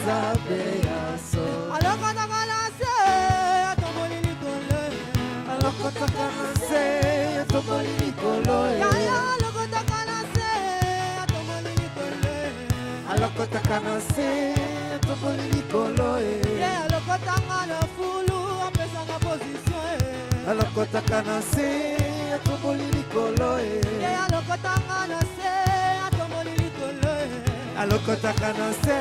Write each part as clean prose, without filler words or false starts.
Nzambe ya solo. Alokotaka na se atomboli likolo. Alokotaka na se atomboli likolo. Yaya alokotaka na se atomboli likolo. Alokotaka na se atomboli likolo. Ye alokotaka na fulu apesanga position. Alokotaka na se atomboli likolo. Ye alokotaka na se atomboli likolo. Alokotaka na se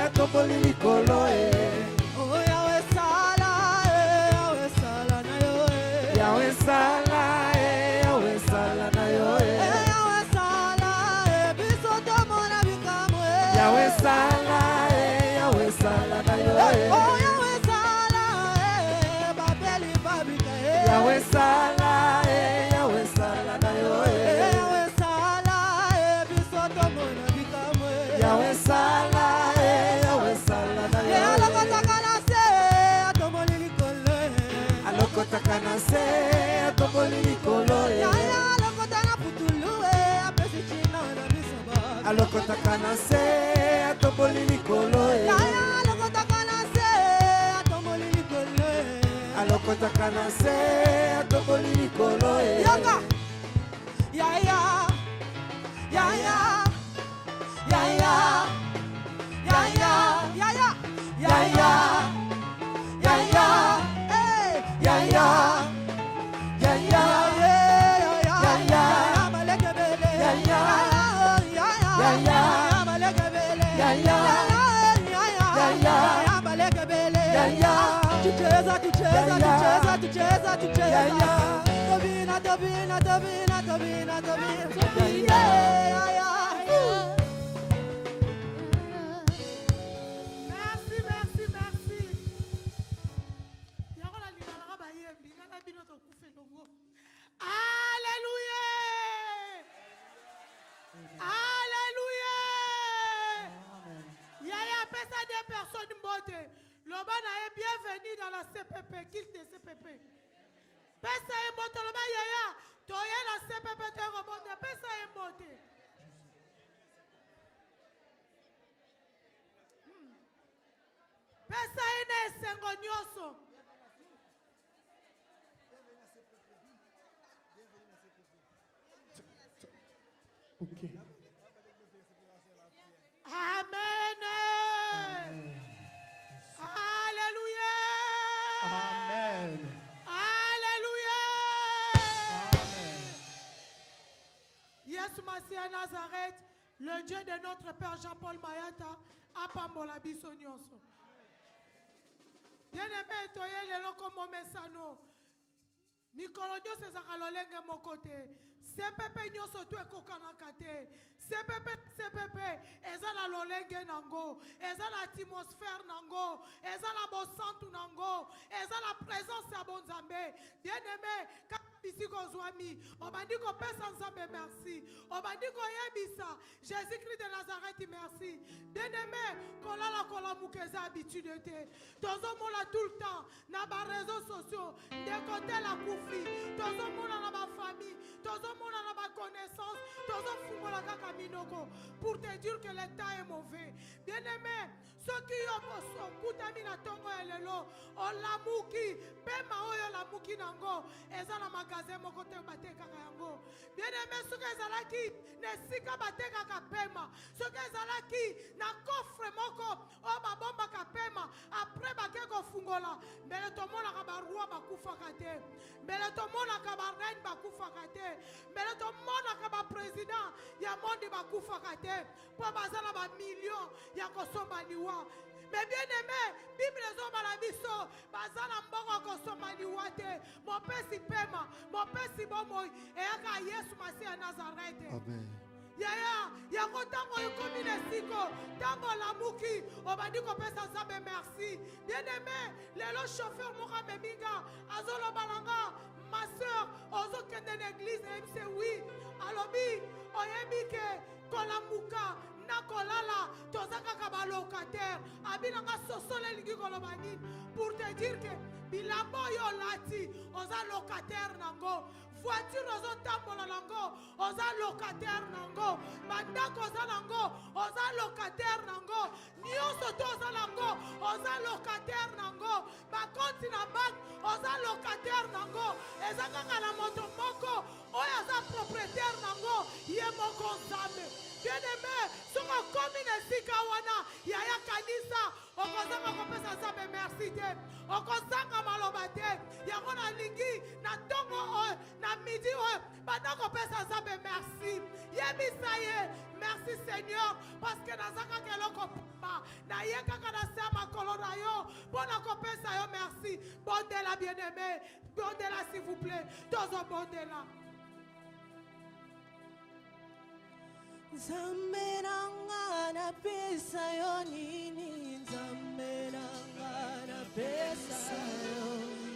atomboli likolo. Oh Yahweh sala na yo. Yahweh sala na yo. Yahweh sala biso tomona bikamo. Yahweh sala na yo. Oh Yahweh sala babeli babika. Yahweh sala na yo. Yahweh sala biso tomona bikamo. Yahweh sala na yo. Alokotaka na se atomboli likolo. Alokotaka na se atomboli likolo. Yaya alokota na putulu apesi china na bisoba. Alokotaka na se atomboli likolo. Yaya alokotaka na se atomboli likolo. Alokotaka na se atomboli likolo. Yoga. Yaya. Yaya. Yaya. Yaya. Yaya. Yaya. Yaya. Hey. Yaya. Yaya. Yaya. Malekebele. Yaya. Yaya. Malekebele. Yaya. Yaya. Malekebele. Yaya. Tucheza. Yaya. Tobina. Merci. Yako la lingala ba yembi, ngala bino to kufelongo. Alléluia. Alléluia. Yaya pesa des personnes mbote. Lobana est bienvenue dans la CPP, kill de CPP. Pesa est mbote loba yaya, toye la CPP te remonte, pesa est mbote. Pesa ina esengo nyoso. Okay. Amen. Alléluia. Amen. Alléluia. Yesu Masia Nazareth, le Dieu de notre Père Jean-Paul Mayata, a pambola biso nyonso. Bien-aimé, toye lelo komo mesano. Mikolo nyonso ezaka lolenge moko te. CPP nyonso to ekokanaka te. CPP eza na lolenge nango, eza na atmosphère nango, eza na bosantu nango, eza na présence ya bonzambe. Bien-aimé, bisiko zwami, obandiko pesa nzambe merci, obandiko yebisa, Jésus-Christ de Nazareth merci. Bien-aimé, kolala kolamukeza habitude te. Tozo mola tout le temps, na ba réseaux sociaux, de côté la koufi, tozo mola na ba famille, tozo mola na ba connaissance, tozo fumola kaka minoko, pour te dire que le temps est mauvais. Bien-aimé, ceux qui ont kutami na tongo elelo, olamuki, pema oyo lamuki nango, eza na magasin moko te batekaka yango. Bien-aimé, soki ezalaki na esika batekaka pema, soki ezalaki na coffre moko oyo babombaka pema, après bake kofungola, mbele tomonaka baroi bakufaka te, mbele tomonaka bareine bakufaka te, mbele tomonaka baprésident ya monde bakufaka te, mpo baza na bamillion ya kosomba liwa. Mais bien aimé, Bible ezobala biso baza na mbongo kosomba liwa te. Mon père si pema, mon père si bomoi, eyaka Yesu Masia Nazareth. Amen. Yaya, yako tango yokomi nesiko, tango lamuki, obandi kopesa nzambe merci. Bien aimé, lelo chauffeur moka meminga, azolo balanga, ma soeur, ozo kende l'église, MC oui, alobi, oyebike, kolamuka, nakolala, tozaka kaba locataire, abinanga sosole ligi kolobani, pour te dire que bilamba yo lati, oza locataire nango. voiture ozotambola nango oza locataire nango, bandako oza nango oza locataire nango, nyonso to oza nango oza locataire nango, bakonti na banque oza locataire nango, eza kaka na moto moko oyo aza propriétaire nango ye moko Nzambe. Bien-aimé, soki okomi na esika wana yaya kanisa okozanga kopesa Nzambe merci te, okozanga maloba te, yango nalingi na ntongo oyo na midi oyo banda kopesa Nzambe merci. Yebisa ye merci Seigneur parce que naza kaka eloko pamba naye kaka na se ya makolo na yo mpo na kopesa yo merci. Bondela bien-aimé, bondela s'il vous plaît, tozobondela. Nzambe nanga na pesa yo nini, Nzambe nanga na pesa yo,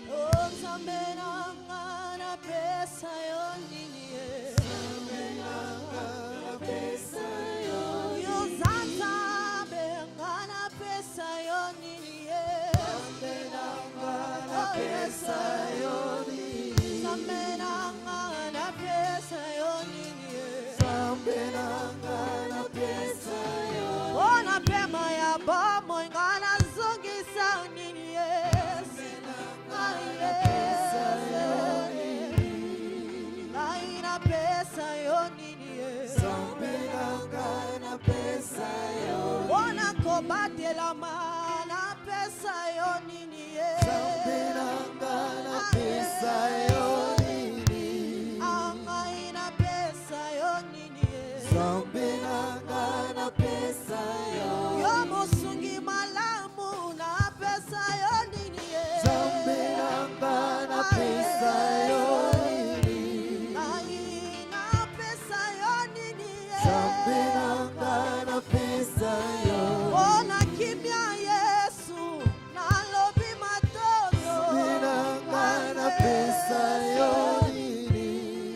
oh Nzambe nanga na pesa yo nini, Nzambe nanga na pesa yo, yo Nzambe nanga na pesa yo nini, Nzambe nanga na pesa yo nini, Nzambe nanga na pesa yo nini, Nzambe nanga na pesa yo, ona pema ya bomo ngana zongisa nini, Nzambe nanga na pesa yo nini, na pesa yo nini, Nzambe nanga na pesa yo, ona kobatela na pesa yo nini, Nzambe nanga na pesa yo nini, anga ina pesa yo nini, Nzambe nanga na pesa yo, yo mosungi malamu na pesa yo nini, Nzambe nanga na pesa yo nini, na pesa yo nini, Nzambe nanga na pesa yo, ona kimya Yesu na lobi matoto, Nzambe nanga na pesa yo nini,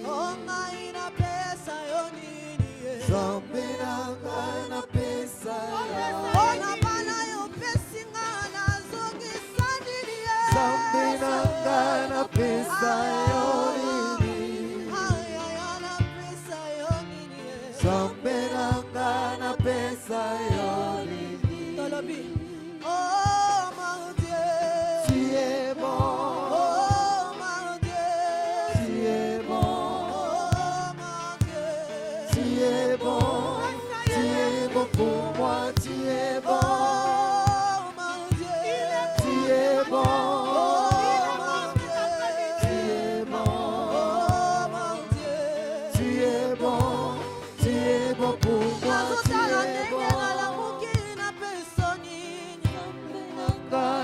onga ina pesa yo nini, Nzambe nanga na pesa yo, ona bana yo pesinga na zongisa nini, Nzambe nanga na pesa yo nini, aya na pesa yo nini, Nzambe nanga na pesa yo nini, tolobi oh mon Dieu, tu es bon, oh mon Dieu, tu es bon, oh mon Dieu, tu es bon pour moi, tu es bon, oh mon Dieu, tu es bon, oh mon Dieu, tu es bon, oh mon Dieu, tu es bon pour moi, tu es bon,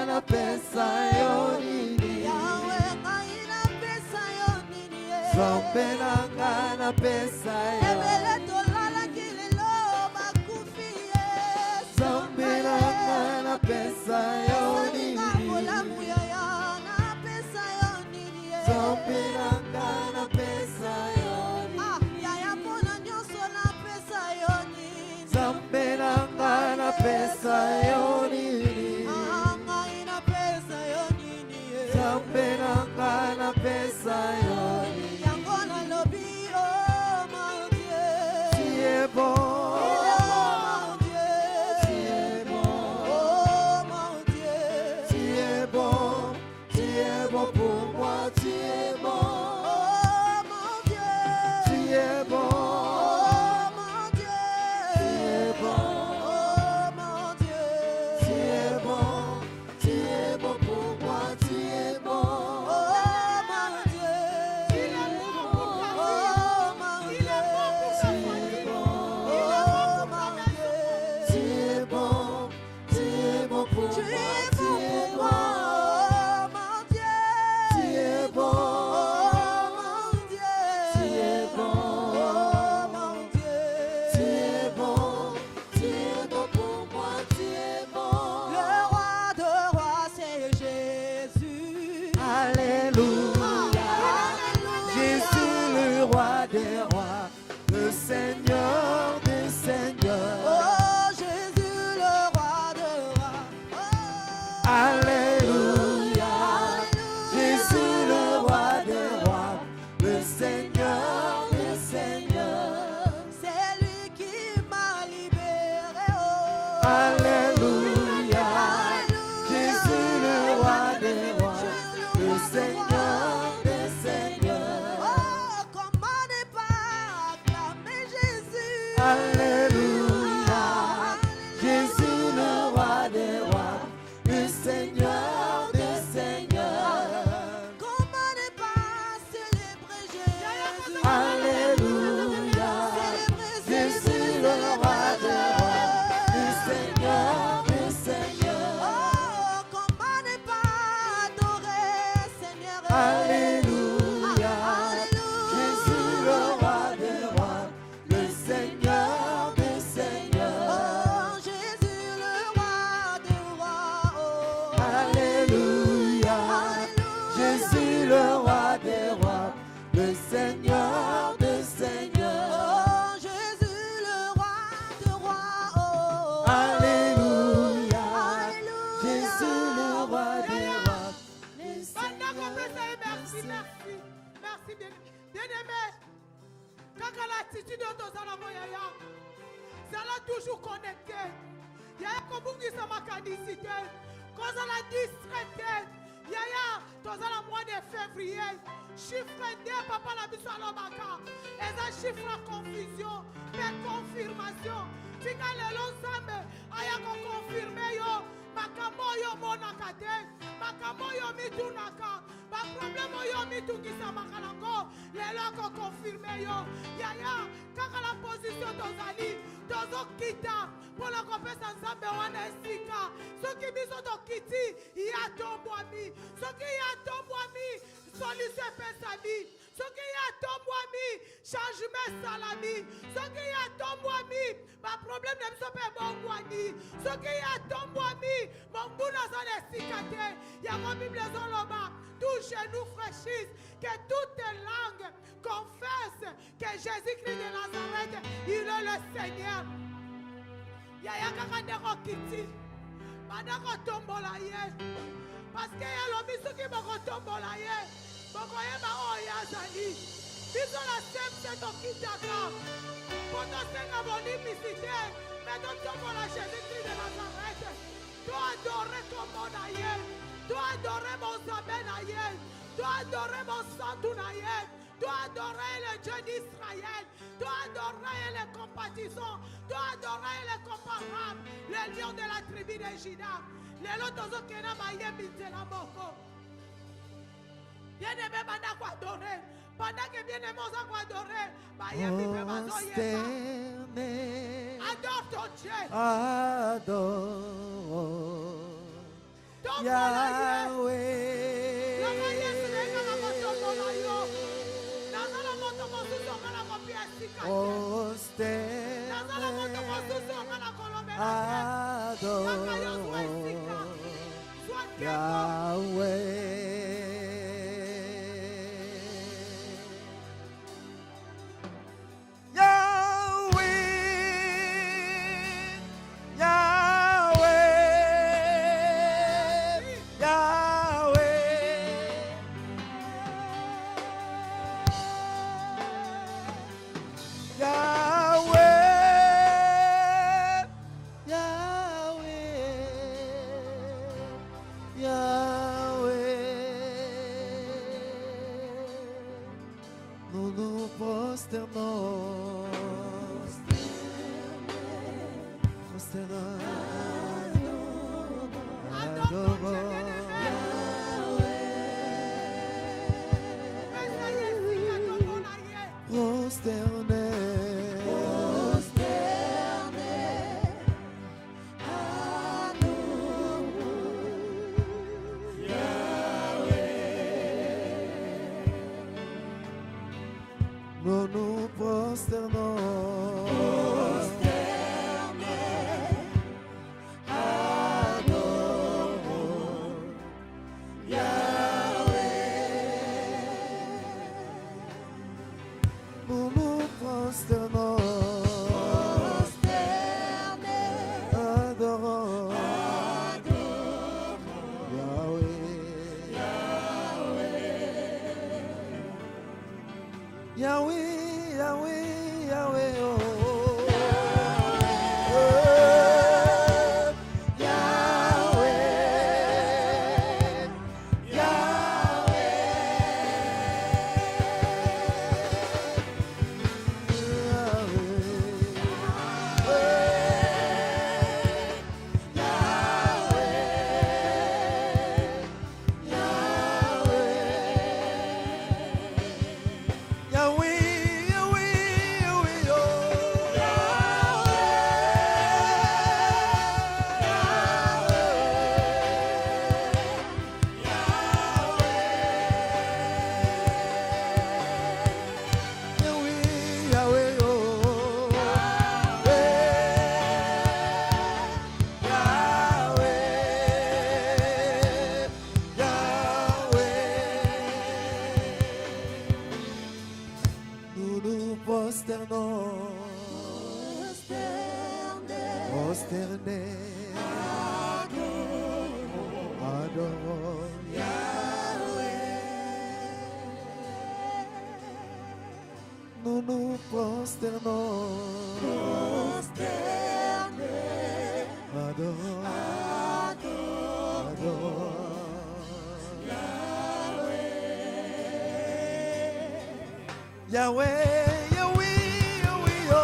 na pesa yo nini, Yahweh kaina pesa yo nini, Nzambe nanga na pesa yo, ebele tolala kilelo bakufi ye, Nzambe nanga na pesa yo nini, ngolamu ya na pesa yo nini, Nzambe nanga na pesa yo nini, yaya pona nyonso na pesa yo nini, Nzambe nanga na pesa yo nini, Nzambe nanga na pesa yo nini, yango nalobi oh mon Dieu, tu es bon, oh mon Dieu, tu es bon, oh mon Dieu, tu es bon pour moi, tu es bon, oh mon Dieu, tu es bon, oh mon Dieu, tu es bon, oh mon Dieu, tu es bon pour moi, tu es bon, oh mon Dieu, il est bon pour ta vie, il est bon pour ta famille, oh mon Dieu, tu es bon pour moi, tu es bon, oh mon Dieu, Seigneur des Seigneurs. Oh, comment ne pas acclamer Jésus? Alléluia. Jésus le roi des rois, le Seigneur des Seigneurs. Comment ne pas célébrer Jésus? Alléluia. Jésus le roi des rois, le Seigneur des Seigneurs. Oh, comment ne pas adorer Seigneur? Alléluia. Jésus le roi des rois, le Seigneur des Seigneurs. Oh, Jésus le roi des rois. Oh. Alléluia. Jésus le roi des rois, le Seigneur des Seigneurs. Oh, Jésus le roi des rois. Oh. Alléluia. Alléluia. Jésus le roi des rois. Pendant qu'on fait ça, merci, merci. Merci, bien-aimé. Quand l'attitude de ton salon, ça l'a toujours connecté. Il y a comme vous qui sont ma canicité. Quand ça l'a distraité. Il y a dans le mois de février. Chiffre 2, papa la mise à l'obaka. Et ça chiffre la confusion. Mais confirmation. Tika le lonzambe. Aya ko confirmé yo. Makamo yo monakate. Makamo yo mitunaka. Ma problème yo mitungisa makalango. Lelo ko confirmé yo. Yaya. Kaka la position tozali. Tozo kita. Pour la compétence ensemble wana esika. Soki biso to kiti. Ya tombwami. Soki ya tombwami. Solution pesami. Soki ya tombwami. Changement salami. Soki ya tombwami. Ma problème ne me pas bongwani. Soki ya tombwami. Mon bouna sa esikate. Ya mon Bible zoloba. Tout genou fraîchisse. Que toutes les langues confessent que Jésus-Christ de Nazareth, il est le Seigneur. Yaya kakandeko kiti. Madako tombola ye. Parce que y'a l'homme qui m'a tombola ye. Bokoye ma oya zali. Biso la sem c'est ton kitaka. Pour ton senga mon unicité. Mais ton tombola Jésus-Christ de Nazareth. Tu adorer ton mon aïe. Tu adorer mon sabén aïe. Tu adorer mon santoun aïe. Tu adorer le Dieu d'Israël. Tu adorer les compatissants. Tu adorer les comparables. Le lion de la tribu de Juda. Les lotos qui n'ont pas été la moko. Bien-aimé, pendant qu'on adorer. Pendant que bien-aimé, on adorer. Adore ton Dieu. Adore Yahweh. Nous nous prosternons. Yahweh, Yahweh, Yahweh, oh. Yahweh, Yahweh, prosternons, prosternés, adorons nous nous prosternons, adorons, adorons Yahweh, Yahweh, Yahweh, oh.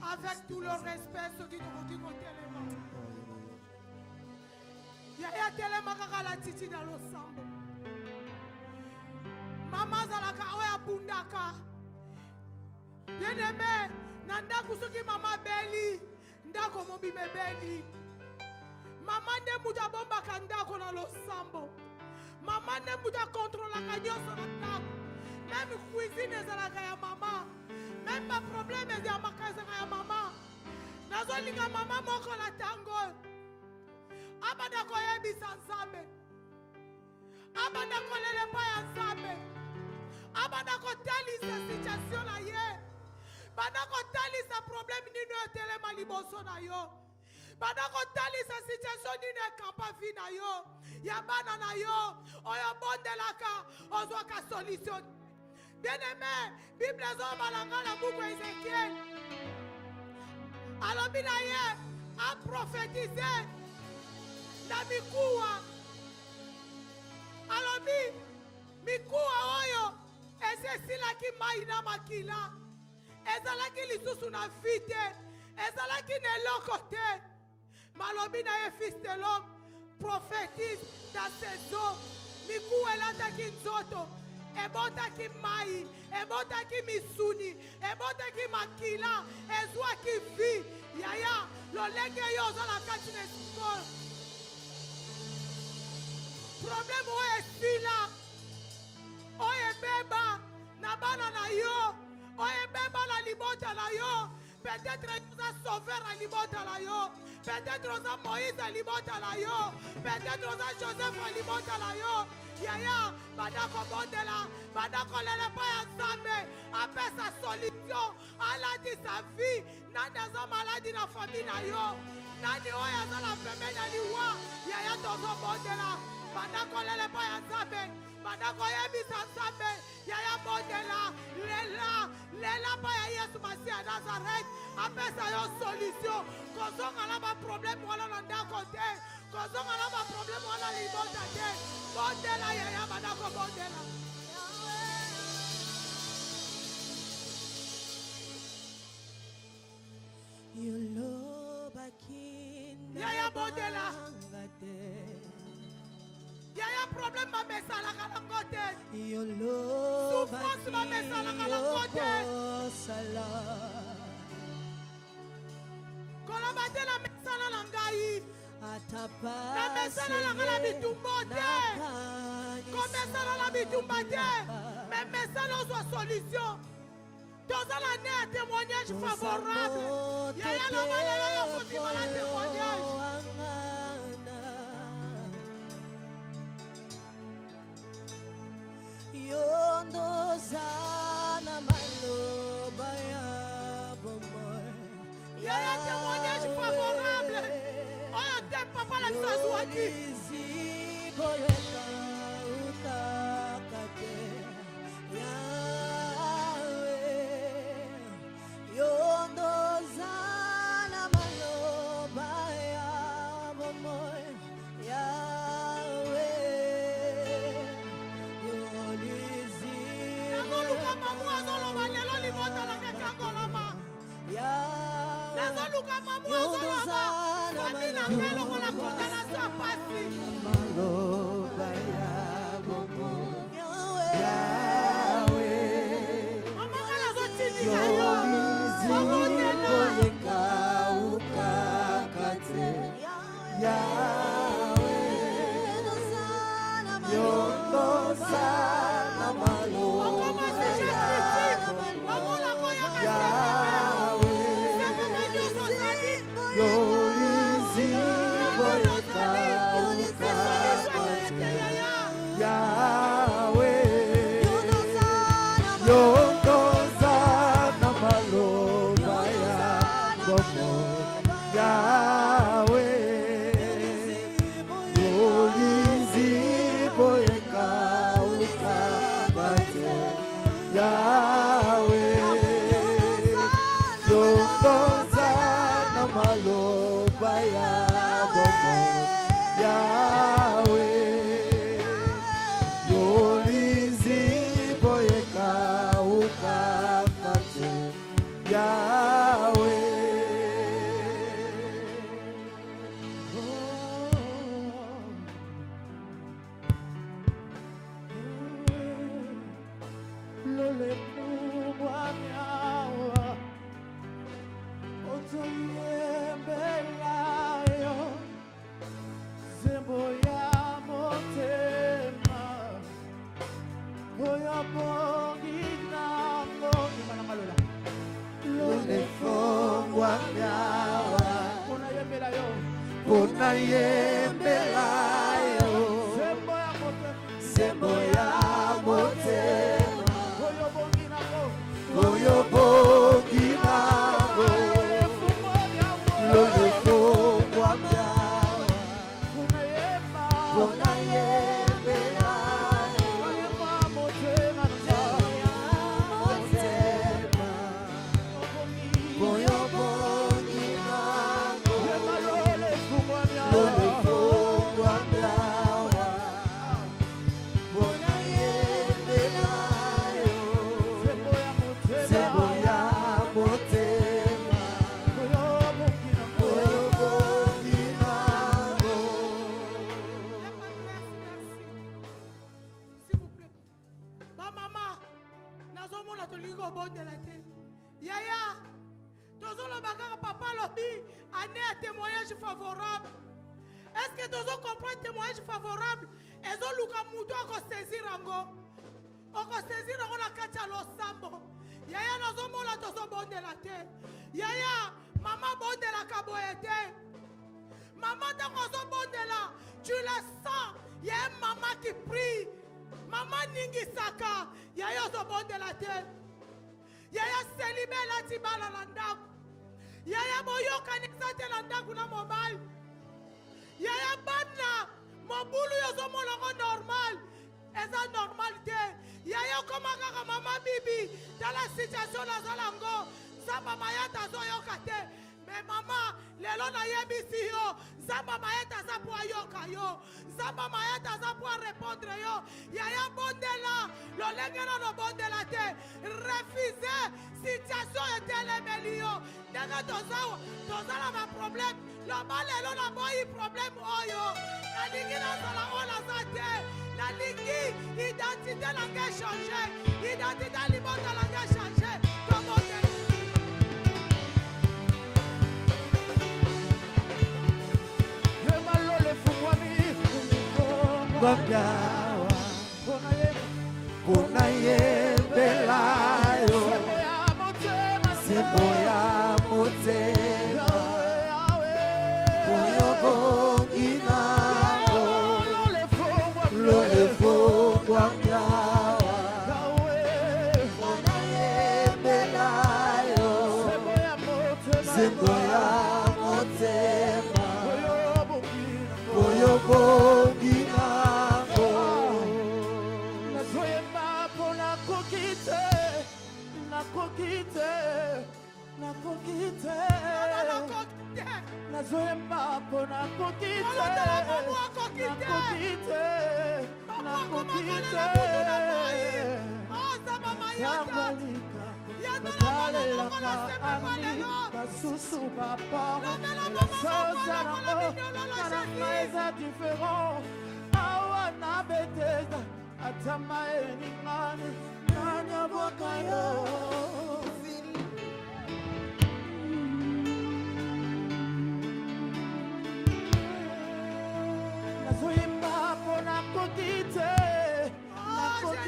Avec tout le respect, ceux qui ont tellement. Il y a tellement de titi dans l'ensemble. Maman Zalaka, oya bundaka. Bien aimé, nanda kusuki mama beli, ndako mobi beli. Maman ne muta bomba kandako dans l'ensemble. Maman ne muta contrôle la canyon sur la table. Même cuisine Zalaka ya maman. Même ma problème est dans ma casa ya maman. Nazolinga maman moko la tango. Abada ko yebi sansambe. Abada ko lele pa ya nsambe. Abada ko tali sa situation na ye. Bada ko tali sa problème ni no telema liboso na yo. Bada ko tali sa situation ni no kampa fi na yo. Ya bana na yo. Oyo bondelaka ozwa ka solution. Bien-aimé, Bible Zobalanga la boucle Ézéchiel. Alors, Binaye a prophétisé la Mikoua. Alors, Mikoua Oyo, et c'est là qui maïna makila. Et c'est là qui lisusu na fite. Et c'est là qui n'est l'autre côté. Malobi na fils de l'homme prophétise dans ses eaux. Mikoua est là qui nzoto. Ebotaki mai, ebotaki misuni, ebotaki makila, ezwaki vi, yaya, lolenge yo za la katine skol. Problème oye sila, oye beba, na bana na yo, oye beba la libota la yo, peut-être nous a sauvé la libota la yo, peut-être nous a Moïse la libota la yo, peut-être nous a Joseph la libota la yo. Yaya, badako bondela, badako lele pa ya nzambe, apès sa solution, aladi sa vie, nani aza maladi na famille na yo, nani oya aza na peme na liwa, yaya tozo bondela, badako lele pa ya nzambe, badako yebisa nzambe, yaya bondela, lela pa ya Yesu Masi ya Nazareth, apès sa yo solution, kozonga la ba problème wala na ndako te, kozonga la ba problème wala libota te, bondela yaya badako bondela. Yaya bondela. Yaya problème ma mesala kana ngote. Souffrance ma mesala kana ngote. Kola batela mesala na ngai. Na mesala na kana bitumba te. Comme mesala na bitumba te. Mais mesala ozwa solution. Dans l'année un témoignage favorable. Yaya na malala yo kotima na témoignage. Yaya témoignage favorable. Oh, t'es papa la Sazouaki. Malobaya.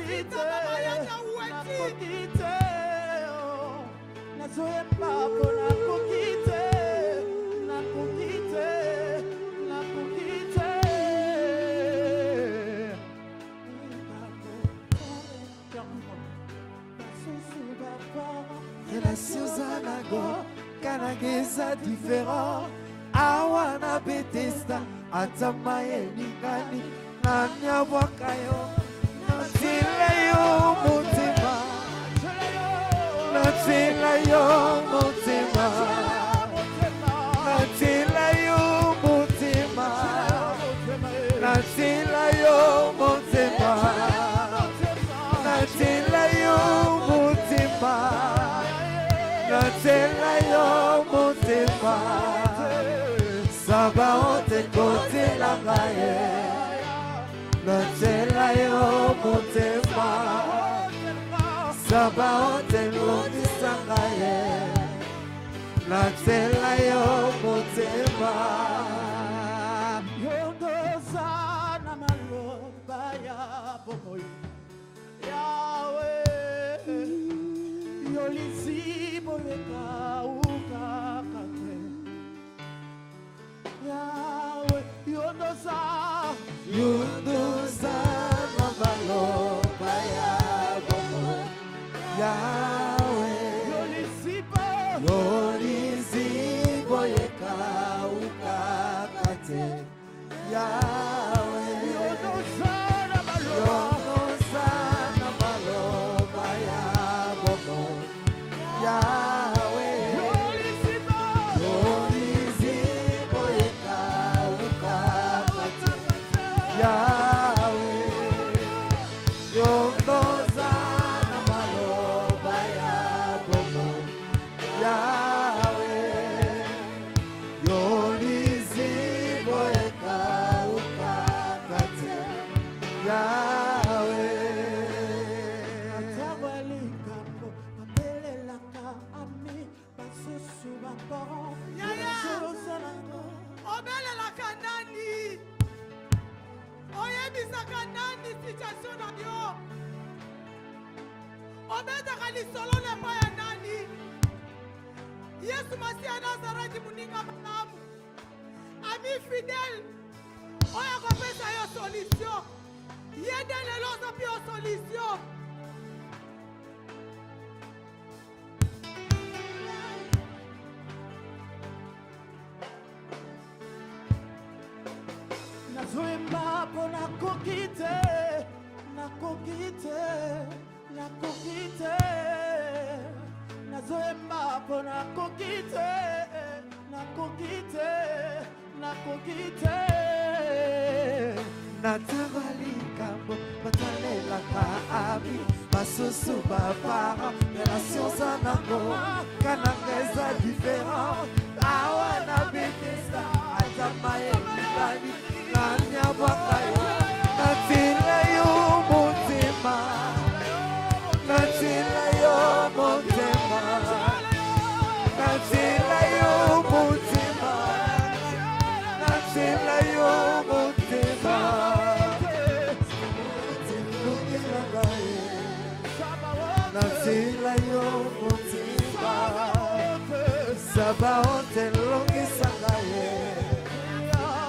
Azita mama yaka uweti. Relations anago, kanageza différent. Awana Bethesda, atamaye ningani, nanya wakayo, natila yo mutima, natila yo mutima, natila yo mutima, natila yo mutima, natila yo mutima, natila yo mutima. Sabaote kote la gaye, natela yo motema. Sabaote kote sangaye, natela yo motema. Yondoza na maloba ya bomoy Yahweh Yolisi boleka ukakate Yahweh Yondoza na maloba ya bomoy Yahweh Yolisi boleka ukakate Yahweh Yondoza na maloba ya bomoy Yahweh Yolisi boleka ukakate Yahweh Yondoza na maloba ya bomoy Yahweh Yolisi boleka ukakate Yahweh Obele la kanani. Oyebisa kanani situation na yo. Obeta kali solo le pa ya nani. Yesu Masia Nazareti muninga manamu. Ami fidèle. Oya kopesa yo solution. Yede le loza pi yo solution. Nazoemba po nakokite Nakokite Nakokite Nazoemba po nakokite Nakokite Nakokite Natawali kambo Matalela ka abi Masusu babara Relations anango Kanangeza différent Awana Bethesda Atamaye ningani Nanya wakayo Natila yo mutima Natila yo mutima Natila yo mutima Natila yo mutima Natila yo mutima Sabaote longi sangaye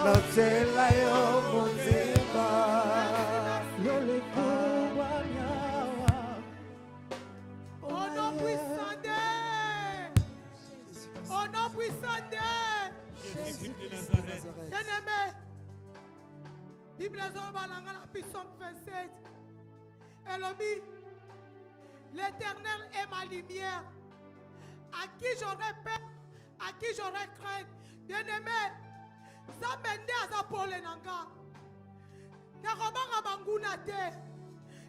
Natela yo mutima Au nom puissant de. Au nom puissant de. Bien-aimé. Bible Zobalanga la puissance 27. Elobi. L'Éternel est ma lumière. À qui j'aurais peur, à qui j'aurais crainte. Bien-aimé. Zambende azapole nanga. Nakobanga banguna te.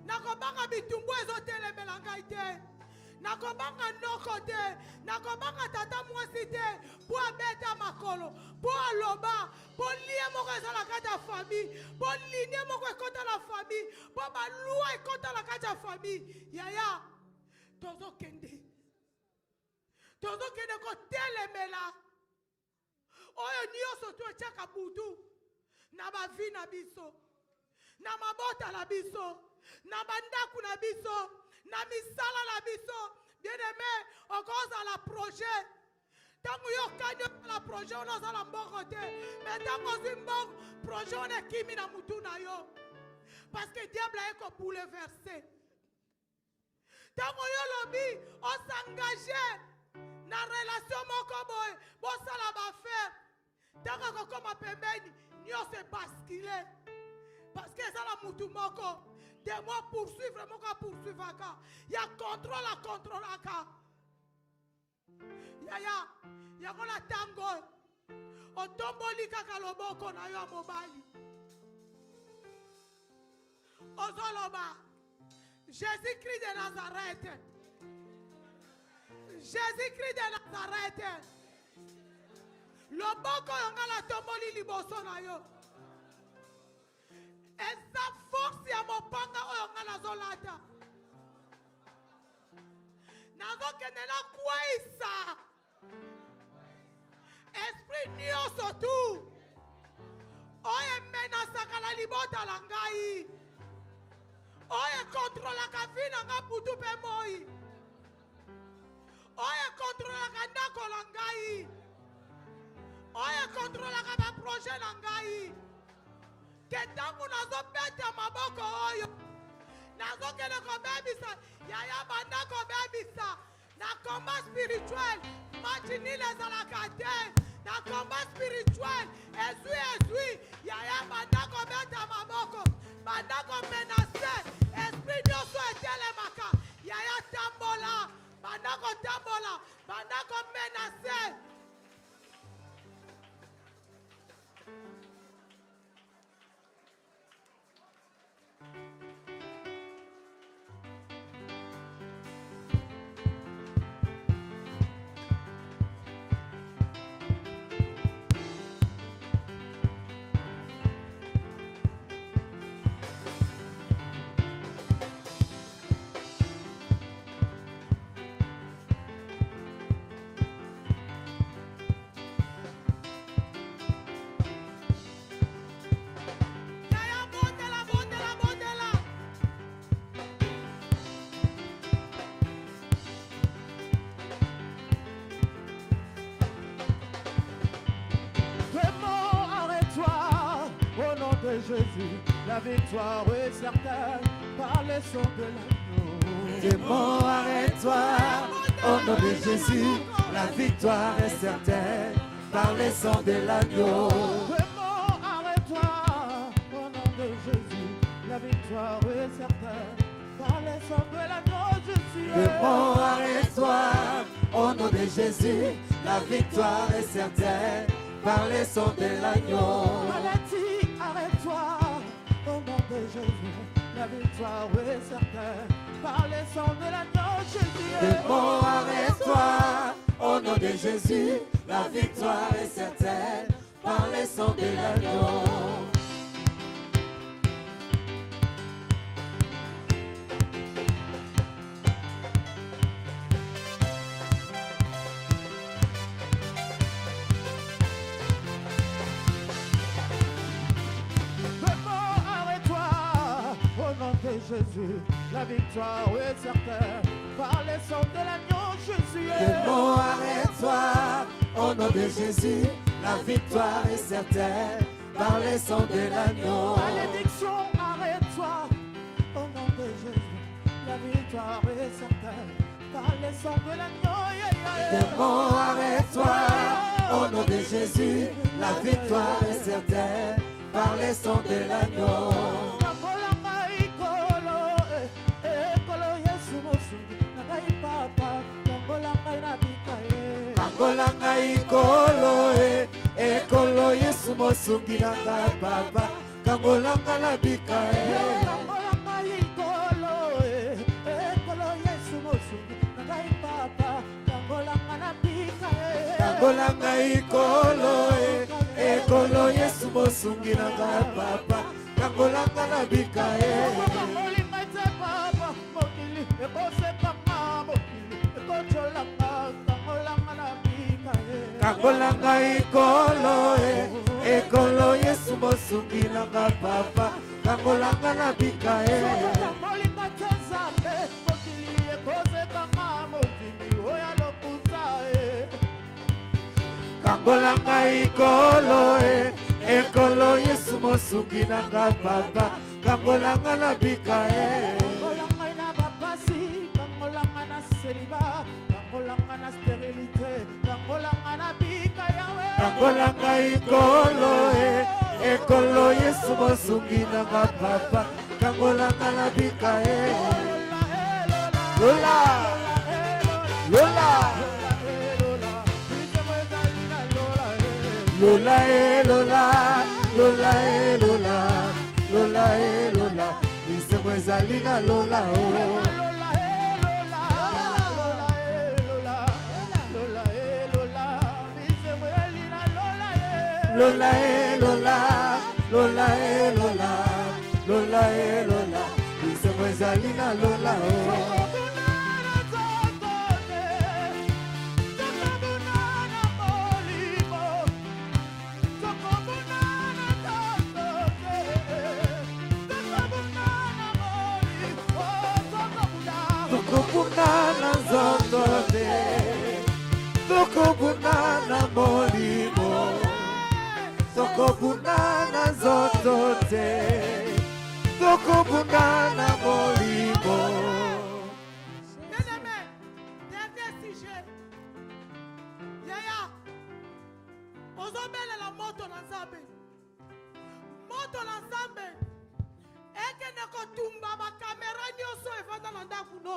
Nakobanga bitumbu ezotelemela ngai te. Nakobanga noko te. Nakobanga tata mwasi te. Po abeta makolo. Po aloba. Po lie moko ezala kati ya famille. Po linie moko ekota la famille. Po balua ekota la kati ya famille. Yaya. Tozokende. Tozokende kotelemela. Oyo nyonso tu etiaka butu na bavi na biso na mabota na biso na bandaku na biso, na misala na biso. Bien-aimé, on cause à la projet. Tango yo kanyo la projet on a la mboko te. Mais tango zimbok projet on est kimi na mutu na yo. Parce que diable a eko bouleversé. Tango yo lobi on s'engage na relation moko boy, bon ça la ba faire. Tango ko koma pembeni, nyo se basculer. Parce que ça la mutu moko. De moi poursuivre, moko poursuivre aka. Ya contrôle à contrôle aka. Ya kola tango. Otomboli kaka loboko na yo mobali. Ozoloba. Jésus-Christ de Nazareth. Jésus-Christ de Nazareth. Loboko yongala tomboli liboso na yo. Esa force ya mopanga oyo ngala zolata. Nazo kenela kwaisa. Esprit nyonso tu. Oye menasaka la libota la ngai. Oye contrôle ka vina nga putu pe moi. Oye contrôle ka ndako la ngai. Oye contrôle ka ba projet la ngai. Ketangu nazo beta maboko oyo. Nazo kele ko bebisa. Yaya banda ko bebisa. Na combat spirituel. Matini les alakate. Na combat spirituel. Ezui. Yaya banda ko beta maboko. Banda ko menace. Esprit nyoso etele maka. Yaya tambola. Banda ko tambola. Banda ko menace. Jésus, la victoire est certaine par le sang de l'agneau. Démon, arrête-toi, au nom de Jésus, la victoire est certaine par le sang de l'agneau. Démon, arrête-toi, au nom de Jésus, la victoire est certaine par le sang de l'agneau. Démon, arrête-toi, au nom de Jésus, la victoire est certaine par le sang de l'agneau. Arrête-toi, au nom de Jésus, la victoire est certaine par le sang de l'agneau. Jésus. Démon, arrête-toi, au nom de Jésus, la victoire est certaine par le sang de l'agneau. Jésus, la victoire est certaine par le sang de l'agneau. Jésus. Démon, arrête-toi, au nom de Jésus, la victoire est certaine par le sang de l'agneau. Malédiction, arrête-toi, au nom de Jésus, la victoire est certaine par le sang de l'agneau. Démon, arrête-toi, au nom de Jésus, la victoire est certaine par le sang de l'agneau. Kangola ikolo ekolo Yesu mosungi nanga papa kangola la bika kangola ikolo ekolo Yesu mosungi nanga papa kangola la bika kangola ikolo ekolo Yesu mosungi nanga papa kangola la bika Kangolanga ikolo ekolo Yesu mosungi nanga papa kangolanga na bika molinga tezambe mokili ekozekanga motimi oyo lokuta kangolanga ikolo ekolo Yesu mosungi nanga papa kangolanga na bika kangolanga na bapasi kangolanga na seliba kangolanga na sterilité kangolanga na bika yawe kangolanga ikolo ekolo Yesu mosungi nanga papa kangolanga na bika Lola Lola Lola Lola Lola Lola Lola Lola Misemo ezali na Lola Lola Lola Lola Lola Lola Lola Misemo ezali na Lola Tukubunana zoto te Tukubunana molimo Tukubunana zoto te Tukubunana molimo. Bien-aimé, dernier sujet. Yaya, ozobele la moto na Nzambe. Moto na Nzambe. Ekene kotumba ba kamera nyonso evanda na ndaku no.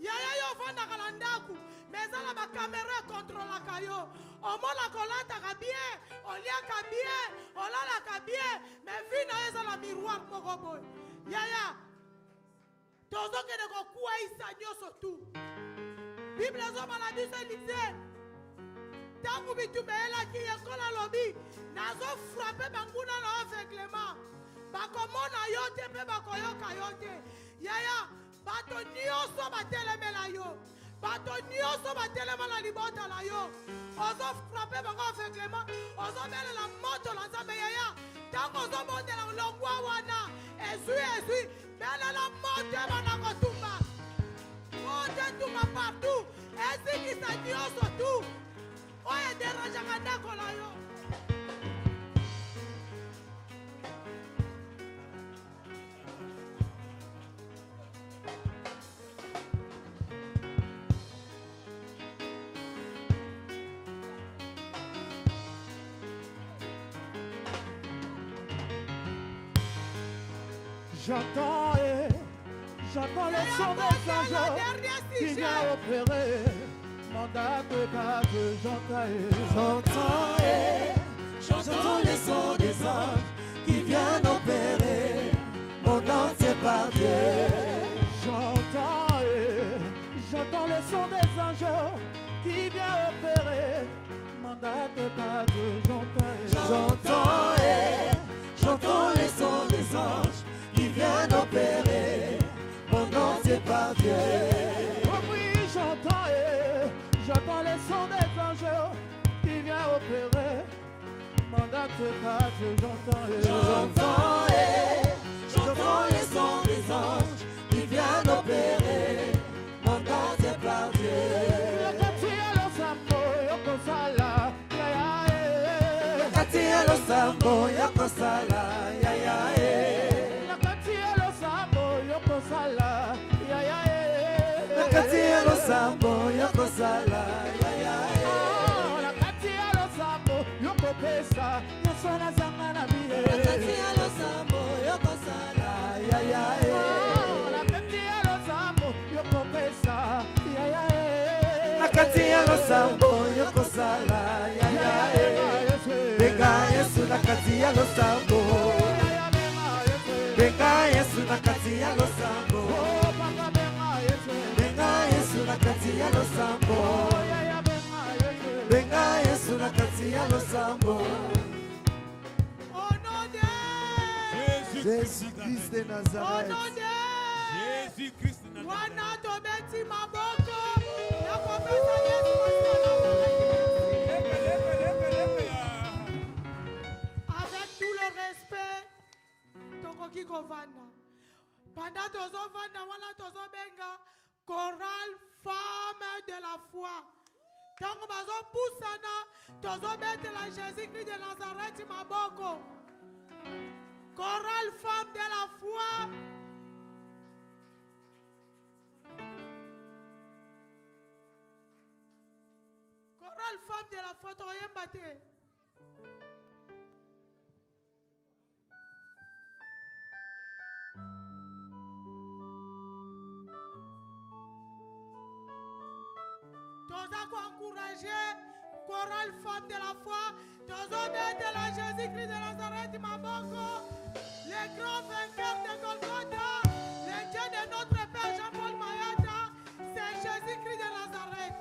Yaya yo vanda na ndaku, mais ala ba kamera contrôlaka yo. Omona kolataka bien, oliaka bien, olalaka bien, mais vie na yo eza na miroir moko boye. Yaya, tozokende kokweyisa nyonso tu. Bible ezobala biso elise. Tangu bitumba elaki yekola lobi, nazofrape banguna na aveuglement. Bakomona yo te mpe bakoyoka yo te. Yaya, bato nyonso batelemela yo. Bato nyonso batelema na libota na yo. Ozofrape bango aveuglement, ozobelela moto na Nzambe yaya. Tango ozobondela longwa wana, ezwi, belela moto ebana kotumba. Moto etumba partout, ezikisa nyonso tu. Oyo ederanjaka ndako na yo. J'entends le son des anges qui vient opérer. Mandat de cave, J'entends les sons des anges qui viennent opérer. Mon entier par Dieu. J'entends le son des anges qui vient opérer. Mandat de cave, J'entends les sons des anges qui viennent opérer. Mon entier par Dieu. Oh oui, j'entends les sons des anges qui viennent opérer. Mandat de cave, J'entends les sons des anges qui viennent opérer. Mon entier par Dieu. Nakatielo sambo yokosala ya ya Nakatielo sambo yokosala ya ya Nakatielo sambo yokosala ya ya Nakatielo sambo yokopesa Yosona zanga na biye Nakatielo sambo yokosala ya ya Nakatielo sambo yokopesa ya ya Nakatielo sambo yokosala ya ya Benga Yesu nakatielo sambo Benga Yesu nakatielo sambo Benga Yesu nakatielo sambo Benga Yesu nakatielo sambo Au nom de Jésus-Christ de Au Nazareth. nom de Jésus-Christ de Nazareth. Wana tobeti maboko. Nakopesa Yesu mosala. Avec tout le respect, tokoki kovanda. Pendant tozo vanda wana tozo benga chorale femme de la foi. Tango bazo pusana tozo betela Jésus-Christ de Nazareth maboko. Chorale femme de la foi. Chorale femme de la foi toyemba te. Toza encourager chorale femme de la foi. Toza mettre la Jésus-Christ de Nazareth maboko. Le grand vainqueur de Golgotha. Le Dieu de notre Père Jean-Paul Mayata. C'est Jésus-Christ de Nazareth.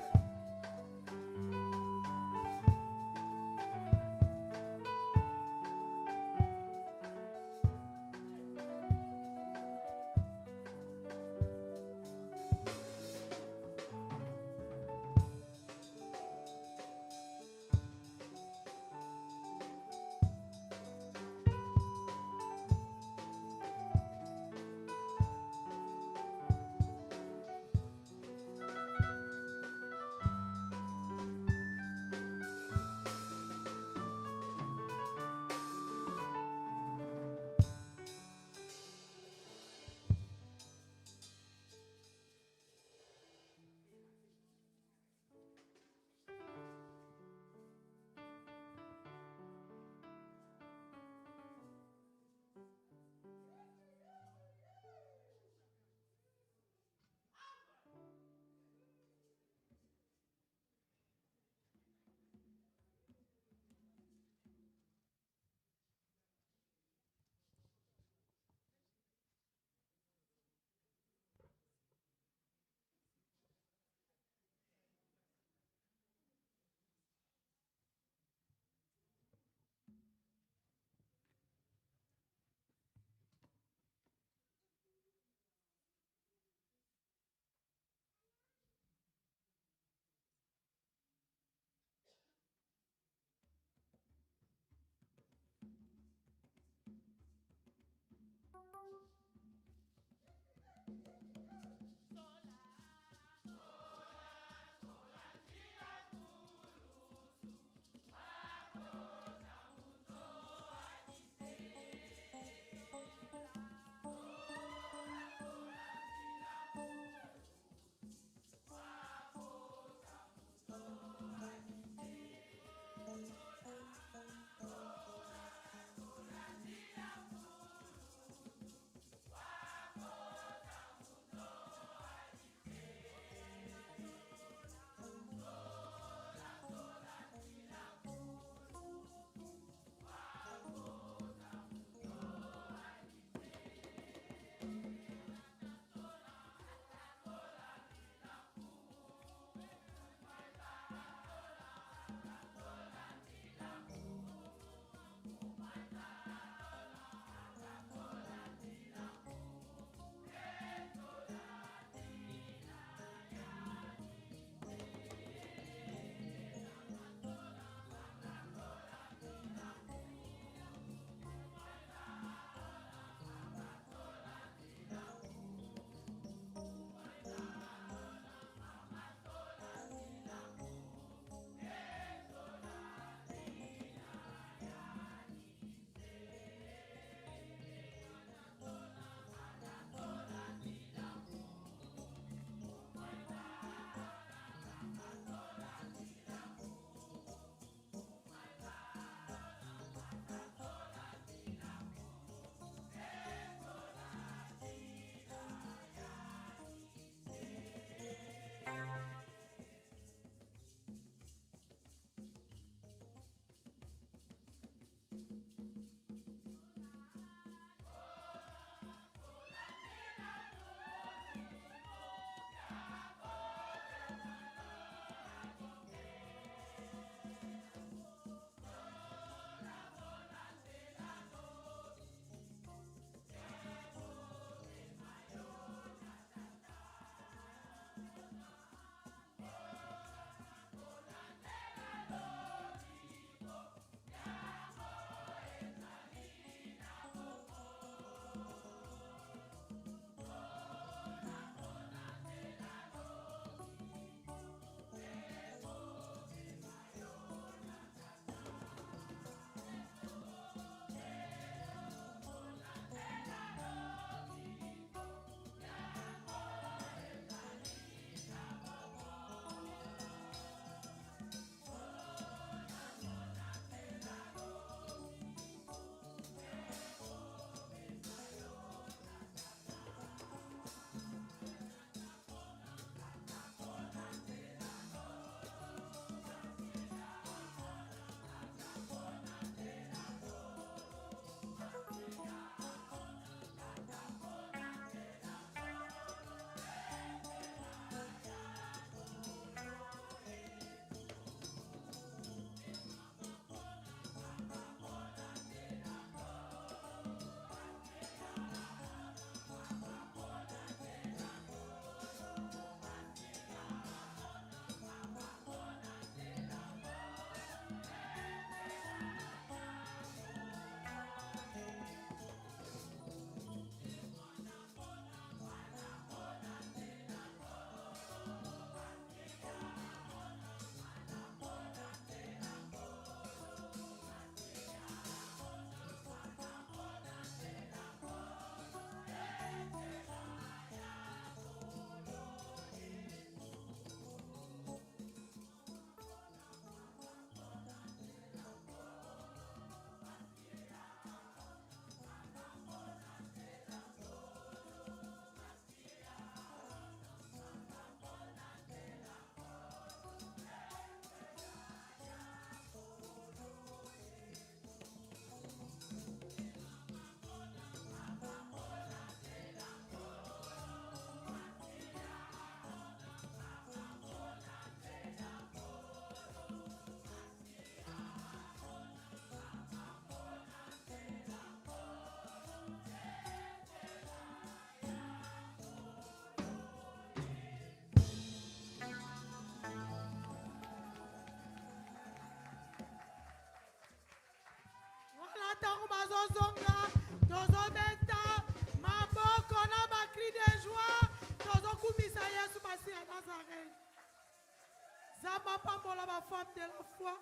tozozonga tozobeta maboko na bakri de joie tozokumisa Yesu Masi ya Nazareth. Zamba pambola ba femme de la foi.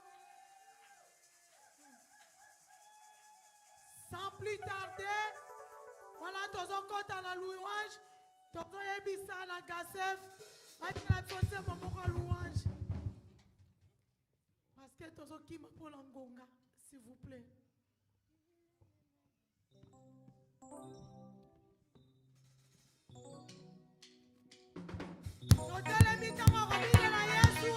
Sans plus tarder, voilà tozokota na louange, tozoyebisa na Gasef, atina tose momoko louange. Parce que tozokima pour la ngonga, s'il vous plaît. Totele mitama robine na Yesu.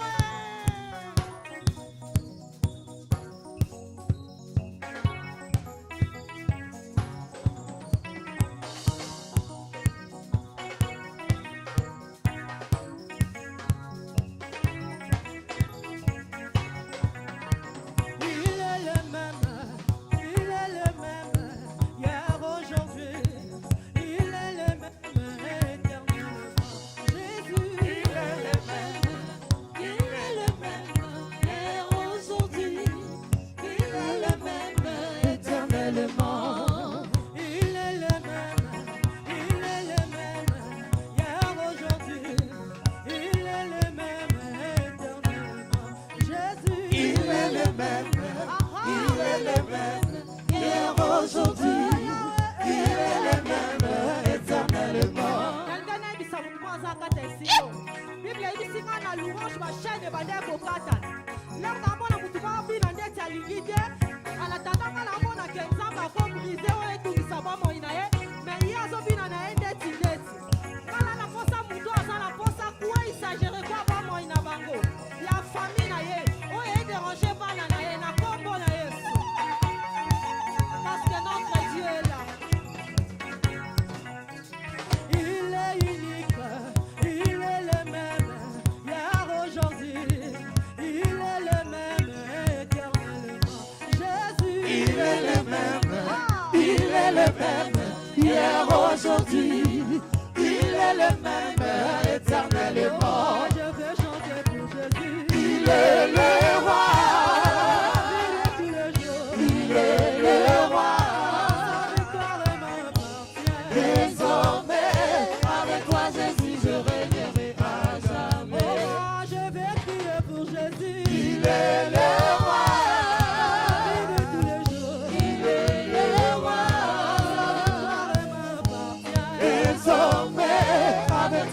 Avec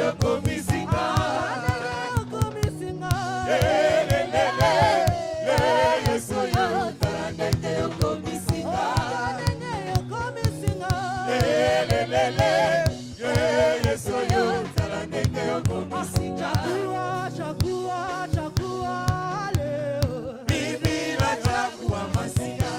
yokomisinga. Yesu yo tala ndenge yokomisinga. Yesu yo tala ndenge yokomisinga. Bibi na chakua masinga.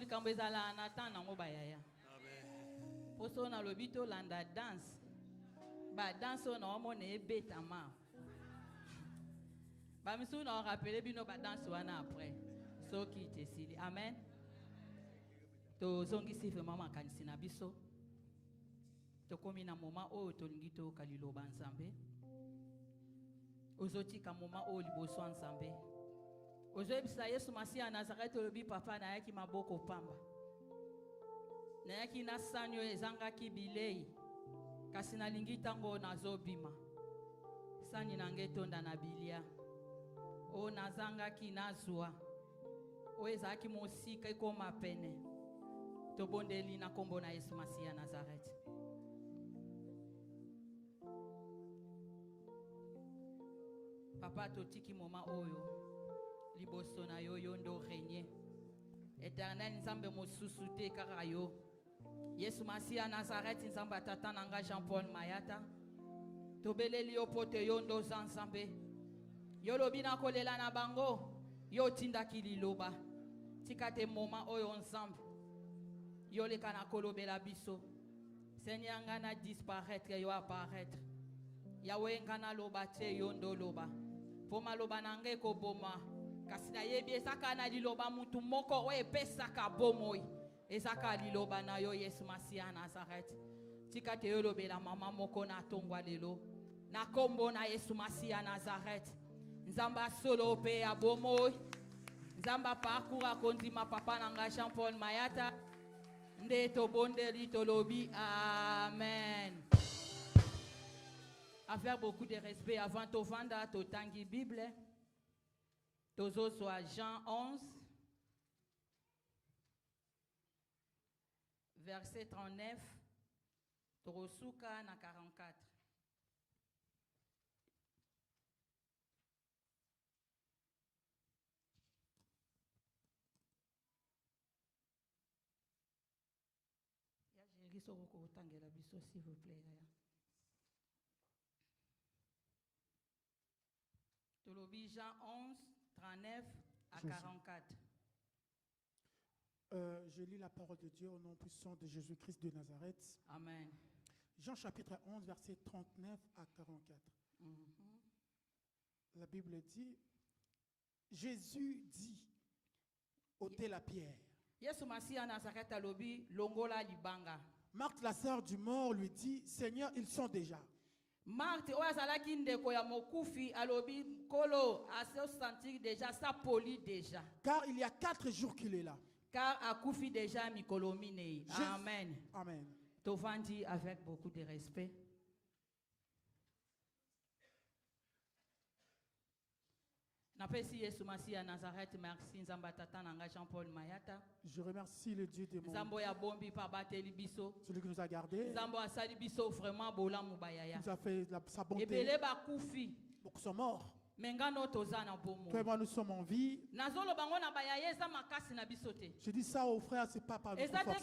likambo ezala na temps nango bayaya poso na lobito landa danse ba danse na omona ebetama ba misu na rappeler bino ba danse wana après soki tesili amen to zongisi vraiment makanisi na biso to komi na moment oyo tolingi to kaliloba nzambe ozotika moment oyo liboso nzambe ozoyebisa Yesu Masiya Nazareth olobi papa na yaki maboko pamba na yaki na sanyo ezangaki bilei kasi nalingi tango nazobima sani nange tonda na bilia o nazangaki nazwa o ezaki mosika ekoma pene tobondeli na kombo na Yesu Masiya Nazareth. Papa totiki moma oyo liboso na yo yondo régner éternel nzambe mosusu te kaka yo Yesu Masiya Nazareth nzambe tata nanga Jean Paul Mayata tobeleli yo pote yondo nzambe yo lobi na kolela na bango yo tindaki liloba tikate moma oyo nzambe yo leka na kolobela biso Seigneur ngana disparaître yo apparaître Yahweh ngana loba te yondo loba poma loba nange ko boma kasi na yebi esaka na liloba mutu moko we pesaka bomoi esaka liloba na yo Yesu Masiya Nazareth tikate yo lobela mama moko na tongwa lelo na kombo na Yesu Masiya Nazareth nzamba solo pe ya bomoi nzamba parcours kondima papa nanga Jean Paul Mayata nde to bondeli to lobi amen Avec beaucoup de respect, avant de vendre, tu tangi Bible. Tozo soit Jean 11, verset 39, Torosuka na 44. S'il vous plaît. Tolobi Jean 11, 39 à 44. Je lis la parole de Dieu au nom puissant de Jésus-Christ de Nazareth. Amen. Jean chapitre 11, verset 39 à 44. La Bible dit, Jésus dit, ôtez la pierre. Marthe, la sœur du mort, lui dit, Seigneur, ils sont déjà. Marthe, oazalaki ndeko ya mokufi alobi kolo ase sentir déjà ça poli déjà. Car il y a 4 jours qu'il est là. Car akufi déjà mikolomine. Amen. Amen. Tovandi avec beaucoup de respect. Je remercie le Dieu de mon celui qui nous a gardés, nous a fait sa bonté. Beaucoup sont morts. Toi et moi, nous sommes en vie. Je dis ça aux frères, c'est pas par notre force.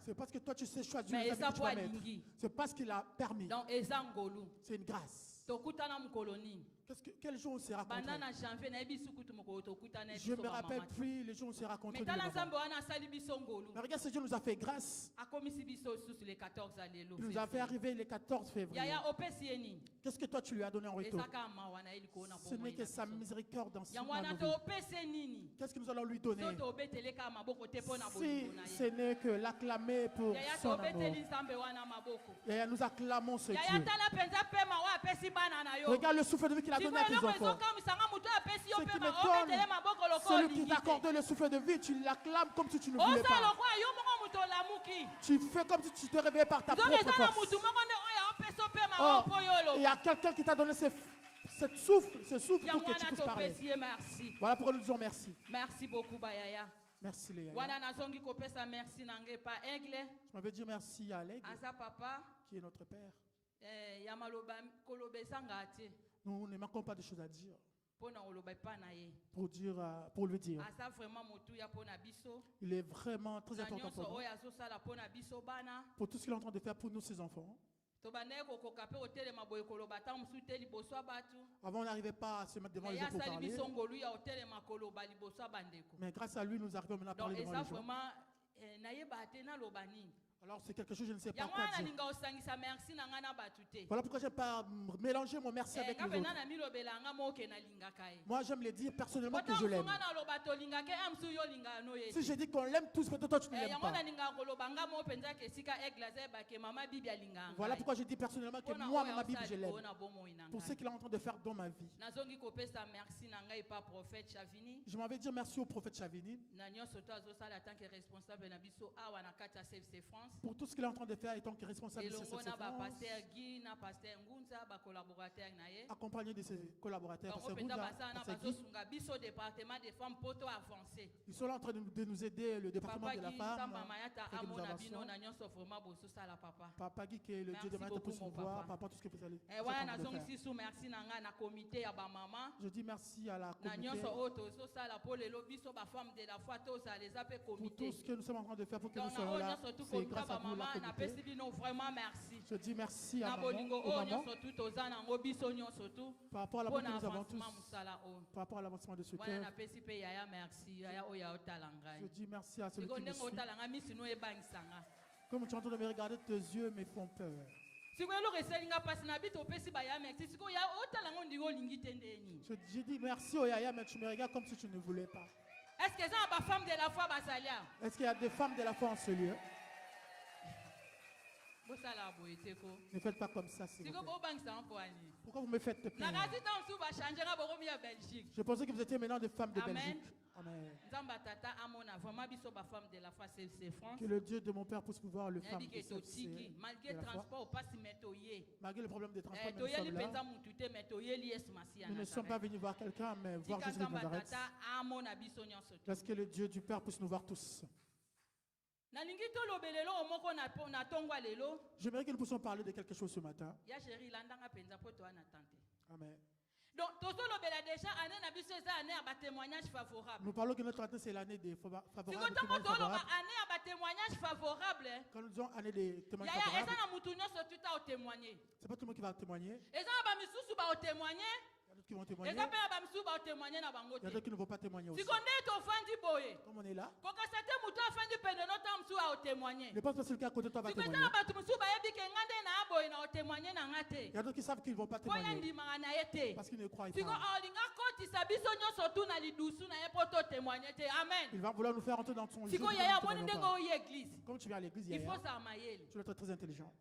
C'est parce que toi, tu sais choisir les habits que tu vas mettre. C'est parce qu'il a permis. C'est une grâce. Quel jour on s'est rencontrés? Je ne me rappelle plus les jours où on s'est rencontrés. Mais regarde, ce Dieu nous a fait grâce. Il nous a fait arriver le 14 février. Qu'est-ce que toi tu lui as donné en retour? Ce n'est que sa miséricorde dans ce monde. Qu'est-ce que nous allons lui donner? Si ce n'est que l'acclamer pour son amour. Et nous acclamons ce Dieu. Regarde le souffle de vie qu'il a donné à tes enfants. Ce qui me donne, celui qui t'a accordé le souffle de vie, tu l'acclames comme si tu ne voulais pas. Tu fais comme si tu te réveillais par ta propre force. Or, il y a quelqu'un qui t'a donné ce souffle pour que tu puisses parler. Voilà pourquoi nous disons merci. Merci beaucoup, Bayaya. Merci Léa. Je m'avais dit merci à l'aigle qui est notre père. Nous ne manquons pas de choses à dire. Pour le dire. Il est vraiment très important pour nous. Pour tout ce qu'il est en train de faire pour nous, ses enfants. Avant, on n'arrivait pas à se mettre devant les gens pour parler. Mais grâce à lui, nous arrivons maintenant à parler devant les gens. Alors c'est quelque chose, je ne sais pas quoi dire. Voilà pourquoi je n'ai pas mélangé mon merci avec les autres. Moi j'aime les dire personnellement que je l'aime. Si je dis qu'on l'aime tous, peut-être toi tu ne l'aimes pas. Voilà pourquoi je dis personnellement que moi, ma Bible, je l'aime. Pour ce qu'il est en train de faire dans ma vie. Je m'avais dit merci au prophète Chavini. Pour tout ce qu'il est en train de faire étant que responsable de cette France, accompagné de ses collaborateurs, ils sont là en train de nous aider, le département de la femme, que nous avançons. Papa Guy qui est le Dieu de Maître pour son pouvoir, papa tout ce que vous allez faire. Je dis merci à la communauté pour tout ce que nous sommes en train de faire pour que nous soyons là. C'est grâce à vous la communauté. Je dis merci à maman, aux mamans, par rapport à l'amour que nous avons tous, par rapport à l'avancement de ce cœur. Je dis merci à celui qui me suit. Comme tu es en train de me regarder, tes yeux me font peur. Je dis merci au Yaya, mais tu me regardes comme si tu ne voulais pas. Est-ce qu'il y a des femmes de la foi en ce lieu? bosala boye te ko Ne faites pas comme ça, s'il vous siko plaît. bobangisa mpo ani Pourquoi vous me faites peur? nakasi ntango mosusu bachangera bokomi ya belgique Je pensais que vous étiez maintenant des femmes de Amen. Belgique. Amen. nzambe atata amona vraiment biso bafemme de la foi c'est France Que le Dieu de mon Père puisse pouvoir le femmes yabi ke totiki malgré de la foi. transport opasi me toye Malgré le problème des transports, mais nous toyeli sommes mpenza là. mutu te me toyeli yesu masiya Nous ne sommes pas venus voir quelqu'un, mais voir tika Jésus de nzambe Nazareth. atata amona biso nyonso te Parce que le Dieu du Père puisse nous voir tous. nalingi tolobe lelo omoko na tongwa lelo J'aimerais que nous puissions parler de quelque chose ce matin. ya sheri landanga mpenza mpo toana tante Amen. donc tozolobela déjà année na biso eza année ya batémoignage favorable Nous parlons que notre année, c'est l'année des siko favorables. ntango toloba favorables. année ya batémoignage favorable Quand nous disons année des témoignages yaya eza favorables, na mutu nyonso tuta otémoigne c'est pas tout le monde qui va témoigner. eza na bamisusu baotémoigne Il y a d'autres qui vont témoigner. eza mpe na bamisusu baotémoigne na bango Il y a te d'autres qui ne vont pas témoigner aussi. siko nde tofandi boye Comme on est là, kokasa te mutu afandi pene no ntango mosusu aotémoigne ne pense pas que celui qui est à côté de toi va siko eza témoigner. na bato mosusu bayebi ke nga nde na boye na otémoigne na nga te Il y a d'autres qui savent qu'ils ne vont pas mpo ya témoigner ndimaka na ye te parce qu'ils ne croient siko pas. olinga kotisa biso nyonso tu na lidusu na ye mpo totémoigne te amen Il va vouloir nous faire entrer dans son jeu. siko nous yaya ne omoni témoignons ndenge pas. oyi église Comme tu viens à l'église il hier, faut ça mayele tu dois être très intelligent.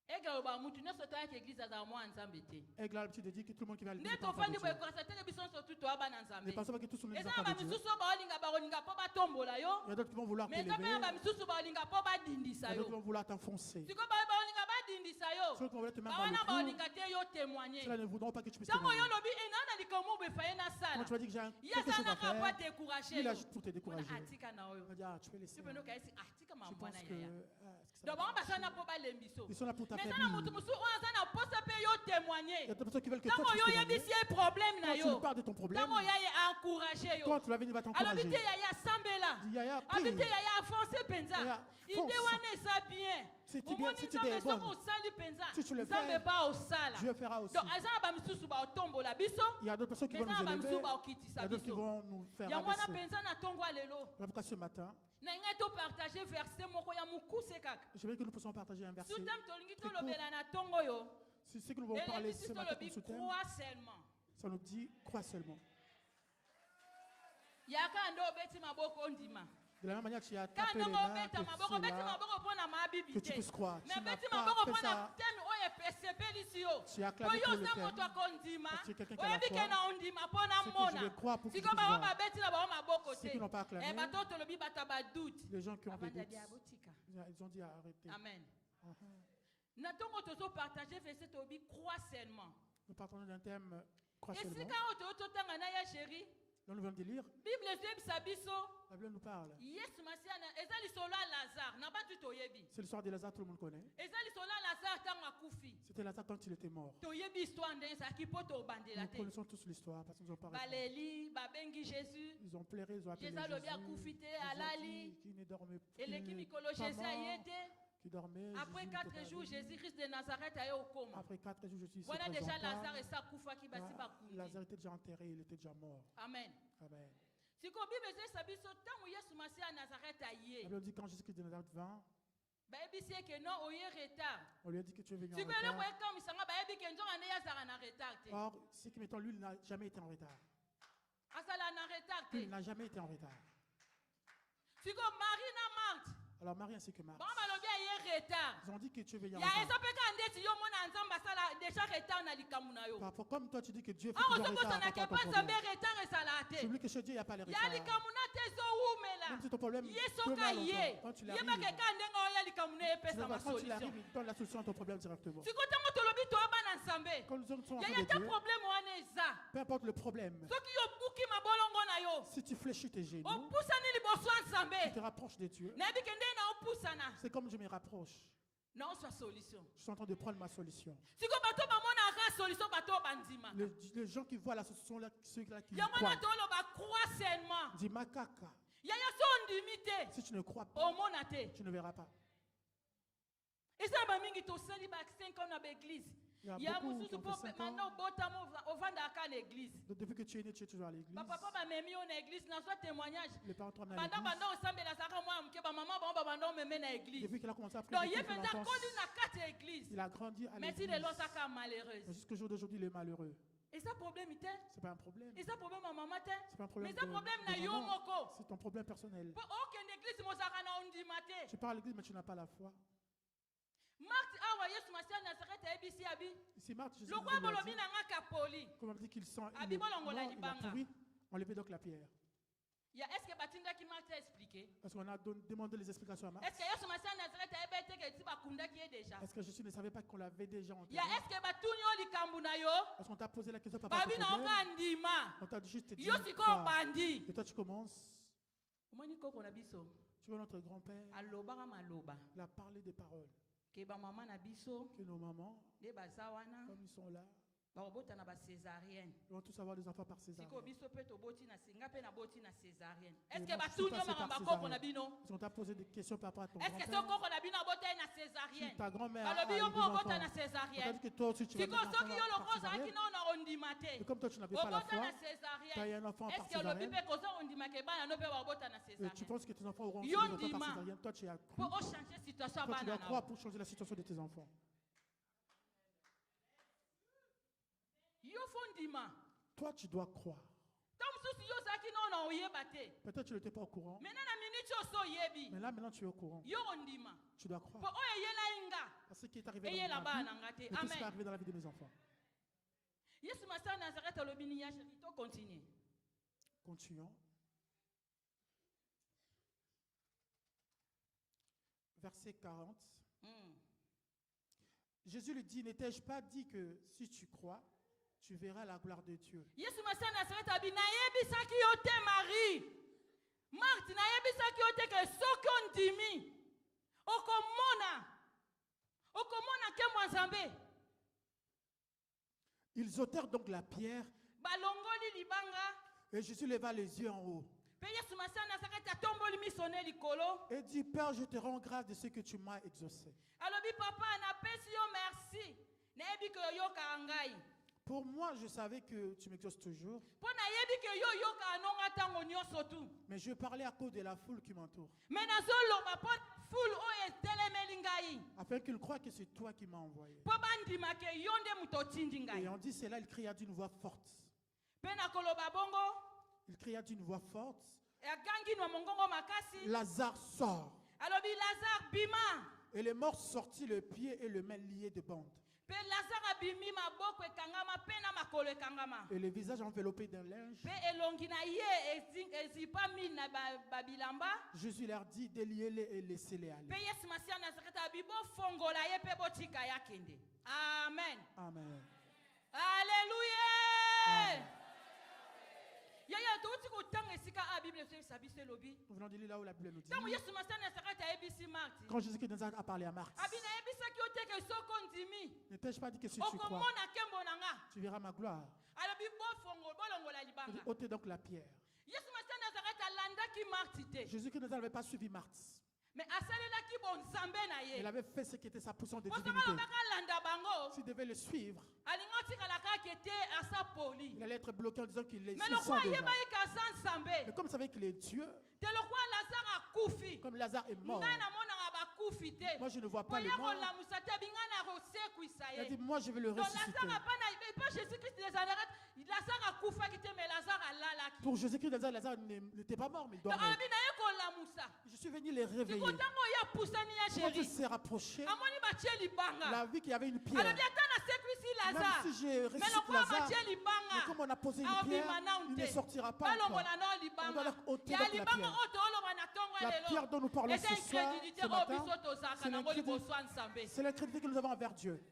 ekaloba mutu nyonso toyaka église azala mwana nzambe te Et là, l'habitude de dire que tout le monde qui va à l'église nde est enfant de tofandi Dieu. boye kokasa teke biso nyonso tu toya bana Ne nzambe pensons pas que tous sont des eza enfants na de Dieu. bamisusu baolinga mpo batombola yo Il y a d'autres qui vont vouloir mais eza mpe na t'élever. bamisusu baolinga mpo badindisa Il y a d'autres qui yo vont vouloir t'enfoncer. siko baolinga badindisa yo Ceux qui vont vouloir te mettre bawana dans le baolinga te yo témoigne ceux-là ne voudront pas que tu puisses ntango yo témoigner. lobi enaa na likambo boefaye na Quand sala tu vas dire que j'ai ye quelque chose à azalaka po faire, adekourage lui, il yo agit pour te décourager. wana atika na On oyo va dire, ah, tu peux laisser. yo mpe nokayesi atika Je mamwana pense que. yaya est-ce que ça donc va bango marcher? basana mpo balembi so Ils sont là pour mais eza na t'affaiblir. motu mosusu oyo aza na posa mpe yo Il y a témoigne d'autres personnes qui veulent que toi ntango tu yo puisses oyebisi témoigner. ye problème na Quand tu yo lui parles de ton problème, ntango yaye encourage yo quand tu vas venir, il va alobi t'encourager. te yaya asambela Dis, Yaya, abi prie. te yaya afonce mpenza Yaya, ide fonce. wana eza bien Si tu omoni es nzambe bonne, soki osali mpenza si tu le nzambe fais, ba osala Dieu fera aussi. donc eza na bamisusu baotombola biso Il y a d'autres personnes qui mais vont eza nous na élever. bamisusu Il y baokitisa a d'autres qui biso vont nous faire yango wana abaisser. mpenza na ntongo ya lelo Voilà pourquoi ce matin, na ngai topartage verset moko ya mokuse kaka j'aimerais que nous puissions partager un verset. sutem tolingi très tolobela na ntongo oyo C'est ce que nous allons parler elebisi ce matin tolobi comme sous-thème. croix seulement Ça nous dit, crois seulement. yaka nde obeti maboko ndima De la même manière que tu as ka tapé les ndenge mains, obeta que maboko obeti cela, maboko mpo na mabibi que tu te puisses croire. mais Tu n'as obeti pas maboko fait mpo na ça. teme oyo esepelisi yo Tu as acclamé oyo pour le osa thème. moto akondima Parce que quelqu'un qui a la oyebi foi, ke na ondima mpo na c'est que je mona vais croire pour que siko je puisse bango voir. babeti na bango maboko Ceux qui n'ont pas acclamé, bato tolobi bato ya badute les gens qui ont des avanda doutes, dia botika ils ont dit arrêtez. amen Mhm. na ntongo tozopartage verset tolobi croix seulement Nous partons d'un thème, crois seulement. esika oyo toyo totanga na ya sheri Là, nous venons de lire, bible ezoyebisa biso la Bible nous parle. yesu masiya eza lisolo ya lazare na bantu toyebi C'est l'histoire de Lazare, tout le monde connaît. eza lisolo ya lazare ntango akufi C'était Lazare quand il était mort. toyebi histoire ndenge ezalaki mpo tobandela Nous te connaissons tous l'histoire parce qu'ils ont parlé. baleli babengi jésus Ils ont pleuré, ils ont appelé Jésus alobi Jésus. akufi te, Ils ont alali. dit qu'il ne dormait plus. eleki mikolo pas jésus aye mort, te qui dormait. après Jésus n'était 4 pas jours venu. jésus christ de nazareth aye okoma Après 4 jours, je suis ici. wana déjà présentant. lazare esi akufaki basi bakundi Lazare était déjà enterré, il était déjà mort. amen Amen. sikoyo bible ezalisa biso ntango yesu masiya ya nazareth La aye Bible dit quand Jésus-Christ de Nazareth vint, bayebisi eke non oye retard on lui a dit que tu es venu en sikoyo eloko retard. ekamisanga bayebi ke nzonga nde ye azala na retard te Or, ce qui m'étonne, lui, il n'a jamais été en retard. azala na retard Lui, te il n'a jamais été en retard. sikoyo marie na marte Alors, Marie ainsi que Marthe, bango balobi aye retard ils ont dit que tu es venu en ya eza retard. mpe kaka ndeti yo mona nzambe asala deja retard na likambo na yo Parfois, comme toi, tu dis que Dieu fait awa toujours retard ozokosana par ke rapport à mpa ton nzambe problème. retard esala te Celui que chez Dieu, il n'y a pas les ya retards. likambo na te ezowumela Même si ton problème ye peut soka mal ye longtemps, quand tu yebaka l'arrives, eka ndenge oyo ya likambo na tu epesa vas voir, quand il masolution arrive, il donne la solution à ton problème directement. siko ntango tolobi toya bana nzambe Quand nous sommes en yaya train de ta Dieu, problème wana eza peu importe le problème, soki yobuki mabolongo na yo si tu fléchis tes genoux, opusani liboso ya tu te nzambe rapproches de Dieu, nayebi ke ndenge na opusana c'est comme je me rapproche. naoswa solution Je suis en train de prendre ma solution. siko bato bamonaka solution bato oyo bandima Les gens qui voient la solution, là, ceux-là qui yango croient, wana toloba croix seulement dis Makaka, yaya so ondimi te si tu ne crois pas, omona te tu ne verras pas. eza bamingi tosali ba 5 ans na baeglise Il y a ya beaucoup mosusu qui ont mpo fait 5 ans. manda obotama ovandaka na église Donc, depuis que tu es né, tu es toujours à l'église. bapapa bamemi yo na église nazwa témoignage Les parents te ramènent à banda l'église. banda osambela azalaka mwana moke bamama bango babanda omeme na église Depuis qu'il a commencé à donc prier ye depuis mpenza l'enfance, akoli na kati ya église il a grandi à mais si l'église. lelo azaka malheureuse Mais jusqu'au jour d'aujourd'hui, il est malheureux. Et ça problème était. C'est pas un problème. Et ça problème à maman était. C'est pas un problème Mais ça problème na de yo maman. moko. C'est ton problème personnel. Po aucune église mozaka na ondimate. Tu pars à l'église, mais tu n'as pas la foi. Marthe awa Yesu Masia Nazareth ebisi abi. Ici, Marthe, Jésus Le nous roi a bolobi dit, na ngaka poli. comme on dit qu'il sent, Ah, il Bible, on il a libanga. pourri, on levait donc la pierre. Ya est-ce que batinda ki Marthe a expliqué? Parce qu'on a demandé les explications à Marthe. Est-ce que Yesu Masia Nazareth ebete ke tiba kunda ki déjà? Est-ce que Jésus ne savait pas qu'on l'avait déjà enterré? Ya est-ce que batunyo likambu na yo? Est-ce qu'on t'a posé la question par rapport Babi au na problème? oka ndima. On t'a juste dit, Yo siko crois. bandi. Et toi, tu commences. Omoni koko na biso. Tu vois, notre grand-père, Alobaka maloba. il a parlé des paroles. Ke ba mama na biso Que nos mamans, de bazawana comme ils sont là, bakobota na ba césarienne. ils vont tous avoir des enfants par Siko césarienne. biso pe toboti na singa pe na boti na césarienne. Et Est-ce moi, que je suis batunyo passé par makamba césarienne. koko na bino? Est-ce qu'on t'a posé des questions par rapport à ton Est-ce que so grand-père? koko na bino abota na Si césarienne? ta grand-mère a Balobi eu yo des po obota enfants, na on t'a césarienne. dit que toi aussi tu vas Siko avoir des soki yo enfants par loko ozalaki césarienne. na ondima te. Et comme toi tu n'avais pas la Obota foi, na tu as eu césarienne. un enfant par Est-ce que olobi césarienne, pe kozo ondima ke bana no pe babota na et tu césarienne? penses que tes enfants auront aussi Yo des enfants ndima. par césarienne, toi tu as cru. Po o changer situation Toi tu dois bana croire na. pour changer la situation de tes enfants. Yo fo ndima. Toi tu dois croire. Tom susi yo zaki no na oyeba te. Peut-être tu n'étais pas au courant, Maintenant na minute yo so yebi. mais là maintenant tu es au courant. Yo ondima. Tu dois Po croire. oyo yela inga. Parce ce qui est arrivé Eye la dans ma bana vie, ngate. et tout ce qui est Amen. arrivé dans la vie de mes enfants. Yesu Masia Nazareth olobini ya chéri to continue. Continuons. Verset 40. Jésus lui dit, n'étais-je pas dit que si tu crois, tu verras la gloire de Dieu? Yesu Masia Nazareth abi na yebisaki yo te Marie. Marthe na yebisaki yo te ke soki ondimi. Okomona ke mwanzambe. Ils ôtèrent donc la pierre Balongoli libanga. et Jésus leva les yeux en haut Pe Yesu Masia Nazareth atomboli misone likolo. et dit, Père, je te rends grâce de ce que tu m'as exaucé. Alobi papa na pesi yo merci. Na yebi ke yo yoka ngai. Pour moi, je savais que tu m'exauces toujours, Po na yebi ke yo yoka anonga tango nyonso tu. mais je parlais à cause de la foule qui m'entoure, Mais nazoloba po ful oyo etelemeli ngai. afin qu'ils croient que c'est toi qui m'as envoyé. Po bandima ke yo nde moto otindi ngai. Et on dit cela, il cria d'une voix forte. Pe na koloba bongo. Il cria d'une voix forte, Aganginwa mongongo makasi. Lazare sort. Alobi Lazare bima. Et les morts sortit le pied et le main liés de bandes, Pe Lazare abimi maboko ekangama pe na makolo ekangama. et le visage enveloppé d'un linge. Pe elongi na ye ezipa mini na babilamba. Jésus leur dit, déliez-les et laissez-les aller. Pe Yesu Masia Nazareth abi bo fongola ye pe botika ya kende. Amen. Amen. Alléluia. Amen. Yaya touti ko tanga esika a Bible se sabise lobi. Nous venons de lire là où la Bible nous dit. Tango Yesu Masia Nazareth ayebisi Marthe. Quand Jésus a parlé à Marthe, Abi na yebisaki yo te ke soko ndimi. n'étais-je pas dit que si tu crois, Okomona kembo nanga. tu verras ma gloire? Alobi bo fongo bolongola Il dit, libanga. ôtez donc la pierre. Yesu Masia Nazareth alandaki Marthe te. Jésus-Christ n'avait pas suivi Marthe. Mais asalelaki bon nzambe na ye. Il avait fait ce qui était sa position de Posaka divinité. lobaka landa bango. S'il devait le suivre, Alingoti kalaka kete asa poli. il allait être bloqué en disant qu'il est Mais le sent roi déjà. yeba ika nzambe. Mais comme il savait qu'il est Dieu, Te le roi Lazare akufi. comme Lazare est mort, Nga na mona bakufi te. moi je ne vois pas le Oya mort. kolamusa te bingana rosekwisa Il a dit, ye. moi je vais le Donc ressusciter. Lazare apana pas Jésus-Christ de Nazareth. Lazare akufa kite mais Lazare alalaki. Pour Jésus-Christ, Lazare n'était pas mort, mais il Donc dormait. abi na ye kolamusa. Je suis venu les réveiller. Siko tango ya pusani ya Quand Dieu chéri. s'est rapproché, Amoni batie libanga. la vie qu'il y avait une pierre. Alobi ata na sekwisi Même Lazare. si j'ai Mais ressuscité le roi Lazare, batie mais libanga. comme on a posé une Aobi pierre, manaunte. il ne sortira pas encore. Balongola no On doit libanga. leur ôter Ya donc la libanga pierre. oto oloba na tongo La lelo. pierre dont nous parlons Et ce c'est soir, incrédulité ce matin, obiso tozaka c'est nango l'incrédulité. liboso ya Nzambe. C'est l'incrédulité que nous avons envers Dieu.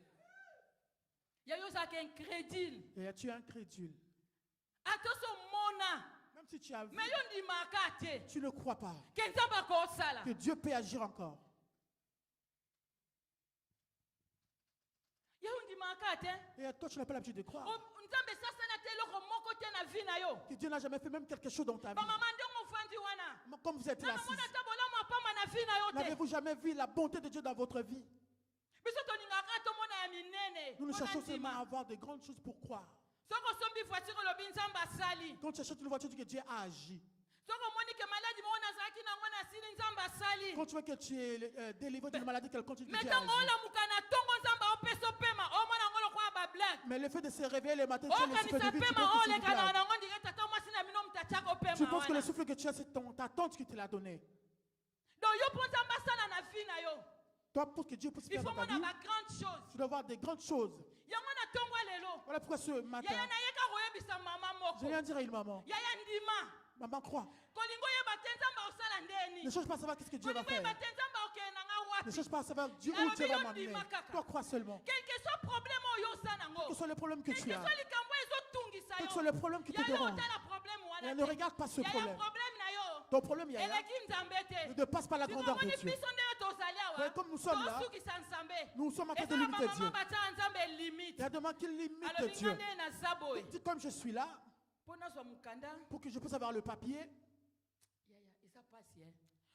Ya yo zaka incrédule. Et tu es incrédule. Atoso mona. Même si tu as vu, Mais yo ndimaka te. tu ne crois pas Ke Nzambe akosala. que Dieu peut agir encore. Ya yo ndimaka te. Et toi, tu n'as pas l'habitude de croire Nzambe sasana te eloko moko te na vie na yo. que Dieu n'a jamais fait même quelque chose dans ta vie. Bamama ndenge ofandi wana. Comme vous êtes là, assis, Namona ta bolamu apamba na vie na yo te. n'avez-vous jamais vu la bonté de Dieu dans votre vie? Biso tolingaka tomona ya minene. Nous nous Mpona cherchons seulement ndima. à avoir de grandes choses pour croire. Soko sombi voiture olobi Nzambe asali. Quand tu achètes une voiture, tu dis que Dieu a agi. Soko moni ke maladi mo nazalaki nango na sili Nzambe asali. Quand tu vois que tu es délivré d'une maladie quelconque, tu dis que Mais Dieu a tango agi. olamuka na tongo Nzambe opesa opema omona ngolo kwa ba blague. Mais le fait de se réveiller le matin, tu as le souffle okanisa de vie, tu pema penses que c'est du oleka na cloud. nango ndike tata mwasi na bino mutachaka Tu opema penses que le wana souffle que tu as, c'est ta tante qui te l'a donné. donc yo mpo nzambe asala na vie na yo Toi, pour que Dieu puisse il faire faut dans ta mona vie, bagrande chose tu dois voir des grandes choses. yango na ntongo lelo Voilà pourquoi ce matin, yaya nayeka koyebisa mama je moko viens dire à une maman, yaya ndima maman croit. kolingo oyeba te nzambe osala ndeni Ne cherche pas à savoir qu'est-ce que Dieu va kolingo oyeba faire. te nzambe okende nanga Ne wapi cherche pas à savoir Dieu, Alors, où Dieu va Dieu m'emmener. dit, Makaka. Toi, crois seulement. quel que soit problème oyo oza Quel que nango soit le problème que quel tu que as, soit likambo ezotungisa quel que yo soit le problème qui te yalo dérange, otala problème et wana ne regarde pas ce yaya problème. problème na yo Ton problème, il y a là, eleki nzambe te ne dépasse pas la grandeur de sikomoni Dieu. biso ndenge tozali Mais awa comme nous sommes là, tosukisa nzambe nous sommes en train de ezala limiter Dieu. bamama batia nzambe limite Il y a demain qu'il limite alobi Dieu. nga nde naza boye Dis comme je suis là, mpo nazwa mokanda pour que je puisse avoir le papier, yaya eza pasi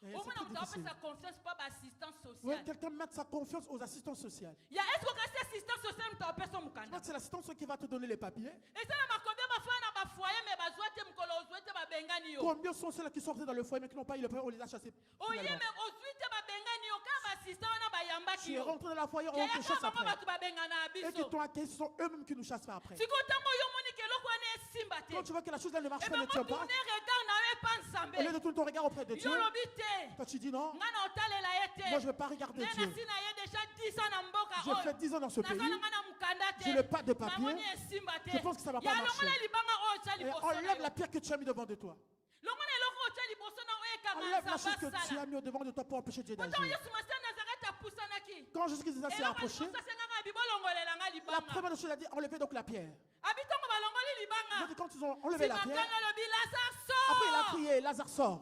c'est omona très moto difficile. apesa confiance mpo baassistance Oui, sociale quelqu'un mettre sa confiance aux assistants sociaux. ya eske okasi assistance sociale moto apesa Je crois mokanda que c'est l'assistant social qui va te donner les papiers. eza na makobe bafana na bafoye me bazwa te mokolo ozwi te babengani yo Combien sont ceux-là qui sont sortis dans le foyer mais qui n'ont pas eu le papier, on les a chassés. oye finalement. me ozwi te babengani yo kaka baassistant wana bayambaki Tu es yo rentré dans la foyer, on yaya te chasse kaka bango après. bato babengana na Et qui biso t'ont accueilli, ce sont eux-mêmes qui nous chassent pas après. sikoyo ntango yo omoni ke eloko wana esimba Quand te tu vois que la chose là ne marche e pas, ne bango tient pas, tourne regard na yo epa nzambe au lieu de tourner ton regard auprès de Dieu, yo lobi te toi tu dis non, nga na otalela ye te moi je ne vais pas regarder nde Dieu. nasi na ye déjà 10 ans na mboka J'ai fait 10 ans dans ce pays, nazalanga na mokanda te je n'ai pas de papier. namoni esimba te Je pense que ça va pas ya marcher. longola libanga oyo otya et liboso na enlève yo la pierre que tu as mis devant de toi. longola eloko oyo otya liboso na oyo ekanga Enlève la chose nzambe que tu as asala mis devant de toi pour empêcher Dieu otango d'agir. yesu masiya nazareti apusanaki Quand Jésus-Christ s'est eloko approché, liboso asengaka bibolongolelanga la libanga première chose, il a dit enlevez donc la pierre. abi ntango balongoli Donc, libanga quand ils ont enlevé la pierre, simakanga lobi lazare après il a sort crié Lazare sort.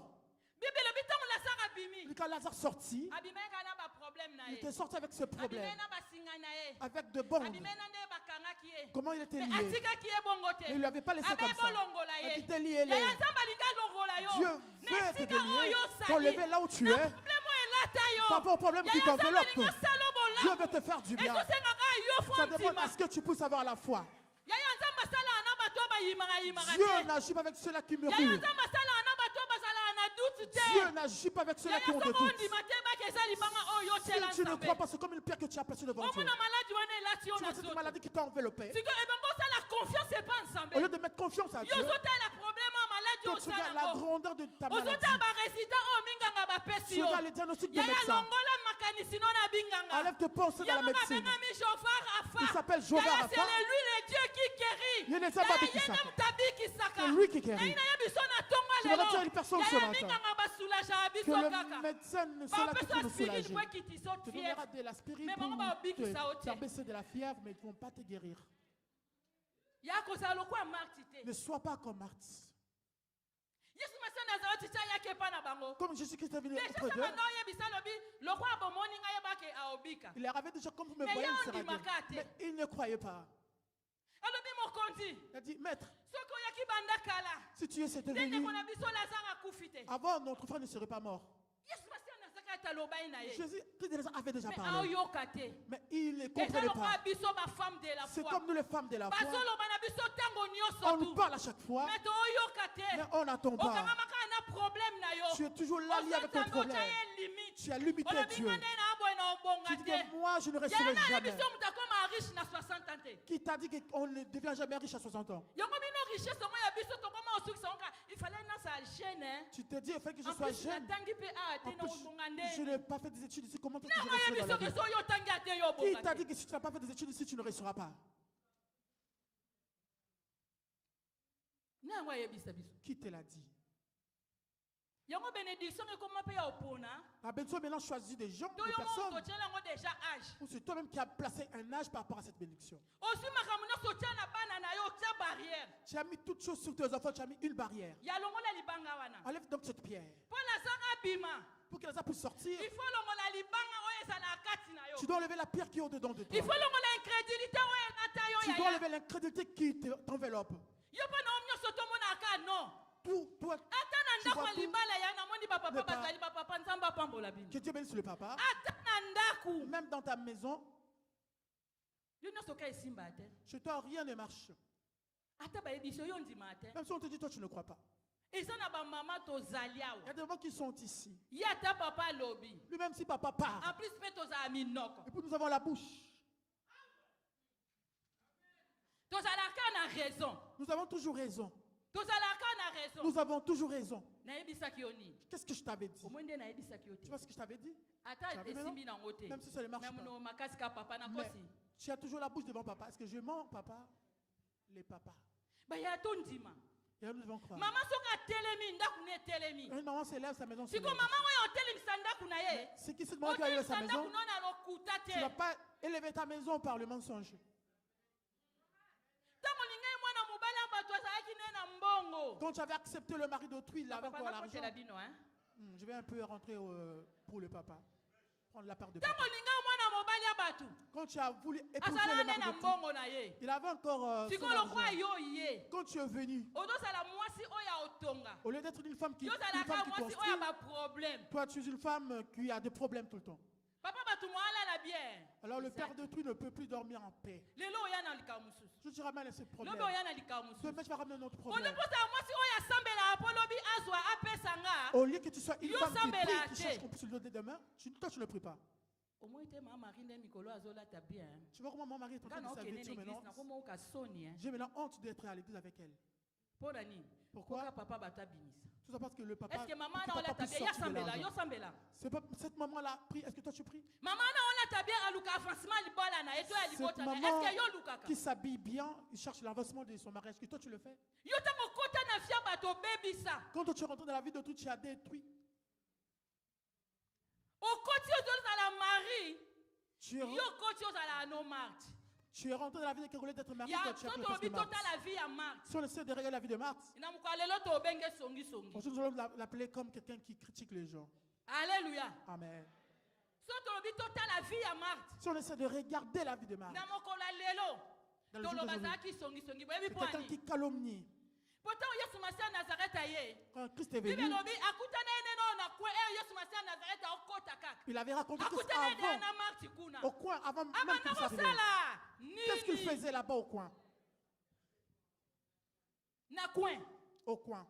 bible lobi ntango lazare abimi Et quand Lazare sortit, abimeka na baproblème na il ye était sorti avec ce problème, abimei na basinga na ye avec de bondes. abimei na nde bakangaki ye Comment il était me lié? atikaki ye bongo te Mais il ne lui avait pas laissé abe comme ça. bolongola Il ye était lié. yaya nzambe alingi alongola yo Dieu na veut te esika oyo délier, ozali t'enlever là où tu na es. problème oyo elata yo Par rapport au problème qui yaya nzambe t'enveloppe. alingi asala Dieu bolamu veut te faire du bien. ezosengaka yo fo Ça demande ntima à ce que tu puisses avoir la foi. yaya nzambe asalaka na bato oyo bayimaka Dieu te n'agit pas avec ceux-là qui yaya murmurent. nzambe asalaka na bato oyo bazalaka na dute Dieu te n'agit pas avec ceux-là yaya qui ont des soko doutes. ondima te baki eza libanga oyo otela Si tu ne nzambe crois pas, c'est comme une pierre que tu as placée devant Dieu. omona maladi wana elati yo Tu na vois cette nzoto maladie qui t'a enveloppé. siko ebango osala confiance epa nzambe Au lieu de mettre confiance à yo Dieu, ozotala problème oyo maladi toi tu regardes la osalango grandeur de ta maladie. ozotala baresultat oyo minganga bapesi Tu yo regardes les diagnostics des yaya médecins. longola makanisi no na binganga Enlève tes pensées dans la yango médecine. babengami Jova Rafa Il s'appelle Jova yaya Rafa. c'est lui le Dieu qui guérit Yeye nzambe abikisaka. yeye mutu abikisaka C'est lui qui guérit. nayi naye biso na ntongo Je vais retirer une personne ce yaya matin. minganga basoulageaka Que biso le kaka médecin ne soit là que pour bapesa nous spirit soulager. po ekiti so Te fièvre donnera de l'aspirine Mais pour bango babikisa yo te te. faire baisser de la fièvre, mais ils ne vont pas te guérir. ya kozala lokola marti te Ne sois pas comme Marthe. yesu masiya nazareti ti ayaki epa na bango Comme Jésus-Christ est venu Déjà, auprès d'eux, ça m'a oyebisa lobi lokola bomoni ngai yebake aobika il leur avait déjà, comme vous me Mais voyez, il y a il sera un guéri. dimakate. Mais il ne croyait pas. alobi mokonzi Il a dit, Maître, soki oyaki banda kala si tu es cette nde venu, ndeko na biso lazare akufi te avant notre frère ne serait pas mort. yesu masiya nazaka ete alobai na ye Jésus avait déjà mais parlé. aoyoka te Mais il ne eza comprenait lokola pas. biso bafemme de la C'est foi comme nous les femmes de la foi. bazoloba na biso ntango On nyonso nous tu parle à chaque fois, mais toyoka te mais on n'attend pas. okangamaka na problème na yo Tu es toujours là lié avec ton ozonzambe otya problème. ye limite Tu as limité olobi Dieu. nga nde na aboye na obonga Tu dis te que moi, je ne yaya resterai na jamais. biso moto akoma riche na 60 ans te Qui t'a dit qu'on ne devient jamais riche à 60 ans? yango bino richesse yango ya biso tokoma osukisa ngo il fallait nasa jeune hein. Tu te dis, il faut que je En sois plus jeune. natangi mpe awa te En na plus, obonga je ndeni n'ai pas fait des études ici. Comment est-ce que je nango ya resterai dans la biso vie? keso oyo otangi ate yo Qui t'a obonga dit te que si tu n'as pas fait des études ici, tu ne resteras pas? nango ayebisa biso Qui te l'a dit? yango bénédiction ekoma mpe ya opona La bénédiction maintenant choisit des gens, to des yo moko personnes. totiela yango déjà âge Ou c'est toi-même qui as placé un âge par rapport à cette bénédiction. ozwi makambo nyonso otia na bana na yo otia barrière Tu as mis toutes choses sur tes enfants, tu as mis une barrière. ya longola libanga wana Enlève donc cette pierre. mpo lazare abima Pour que les puissent sortir, il faut longola libanga oyo ezala kati na yo tu dois enlever la pierre qui est au-dedans de il faut toi. longola incrédulité oyo enata yo Tu dois yaya enlever l'incrédulité qui t'enveloppe. yo mpo na oyo nyonso tomonaka non Tout, toi, ata na tu ndako vois ya tout. libala ya namoni bapapa Ne pas- bazali bapapa nzambe apambola bino Que Dieu bénisse le papa. ata na ndako Même dans ta maison, yo nyonso ka esimba te chez toi, rien ne marche. ata bayebiso yo ndima te Même si on te dit, toi, tu ne crois pas. eza na bamama tozali Il y a awa des gens qui sont ici. ye ata papa alobi Lui-même, si papa part, en plus mpe tozala minoko et puis nous avons la bouche. raison. Nous avons toujours raison. Tozalaka na raison. Nous avons toujours raison. Nayebisaki yo nini? Qu'est-ce que je t'avais dit? Omwende nayebisaki yo Tu te. vois ce que je t'avais dit? Ata Tu avais esimbi nango te. Même si ça ne marche Même pas. no makasi ka papa na Mais kosi. tu as toujours la bouche devant papa. Est-ce que je mens, papa? Les papas. Ba ya to ndima. Et là, nous devons croire. Mama soka telemi ndaku ne telemi. Une maman s'élève, sa maison se Siko lève. mama oyo telemi sandaku na ye. C'est qui cette maman qui a élevé sa maison? Sandaku no na lokuta Tu ne vas te. pas élever ta maison par le mensonge. Tango lingai mwana mobali abato azalaki ne na mbongo. Quand tu avais accepté le mari d'autrui, il avait Papa encore na l'argent. kotela bino hein. Je vais un peu rentrer pour le papa. Prendre la part de papa. Tango lingai mwana mobali abato. Quand tu as voulu épouser Azala le ne mari na d'autrui, mbongo na ye. il avait encore Siko son lokwa argent. yo ye. Quand tu es venu, Odozala mwasi oya otonga. au lieu d'être une femme qui Yozalaka mwasi construit, oya ba problème. toi tu es une femme qui a des problèmes tout le temps. Papa batu mwala la bien. Alors le père d'autrui ne peut plus dormir en paix. Lelo oya na likamusu. Je te ramène ce problème. Lobe oya na likamusu. Demain tu vas ramener un autre Ondo problème. posa mwasi oya sambela apolobi azwa apesanga. Au lieu que tu sois une Yo femme qui sambela prie, qui te. cherche qu'on puisse lui donner demain, toi tu ne pries pas. Omoite mama marine mikolo azola ta bien. Tu vois comment mon mari est en train Kana de okene s'investir l'église maintenant. na komo ka soni hein. J'ai maintenant honte d'être à l'église avec elle. Pona nini? Pourquoi? Koka papa batabinisa. Tout ça parce que le papa. Est-ce que maman que na papa ola ta puisse bien ya sortir de sambela l'argent. yo sambela? C'est pas cette maman-là prie. Est-ce que toi tu pries? Mama na ola ta bien aluka avancement libola na eto ya Cette libota na. maman Est-ce que yo lukaka? qui s'habille bien, il cherche l'avancement de son mariage. Est-ce que toi tu le fais? Yo tango kota na fia bato bebisa. Quand toi, tu es rentré dans la vie de tout, tu as détruit. Okoti ozala mari. Tu es, Yo koti ozala no marti. tu es rentré dans la vie de quelqu'un d'être marié. Ya Toi, tu as pris le toto poste de lobi Marthe. tota la vie ya marti. Si on essaie de regarder la vie de Marthe, Na mukalelo to benge songi songi. ensuite nous allons l'appeler comme quelqu'un qui critique les gens. Alléluia. Amen. Soto lobi tota la vie ya marti. Si on essaie de regarder la vie de Marthe, Na mokola lelo. dans le jour Toloba d'aujourd'hui, zaki songi songi. Boyebi c'est quelqu'un poani. qui calomnie. Pourtant Yesu Masia Nazareth aye. Quand Christ est Bible venu, lobi akutana ene no na kwe Yesu Masia Nazareth okota kaka. il avait raconté Christ Akutana ene avant, na marti kuna. au coin, avant même Abana qu'il s'arrive. kosala. Qu'est-ce qu'il Nini? faisait là-bas au coin? Na coin. Au coin.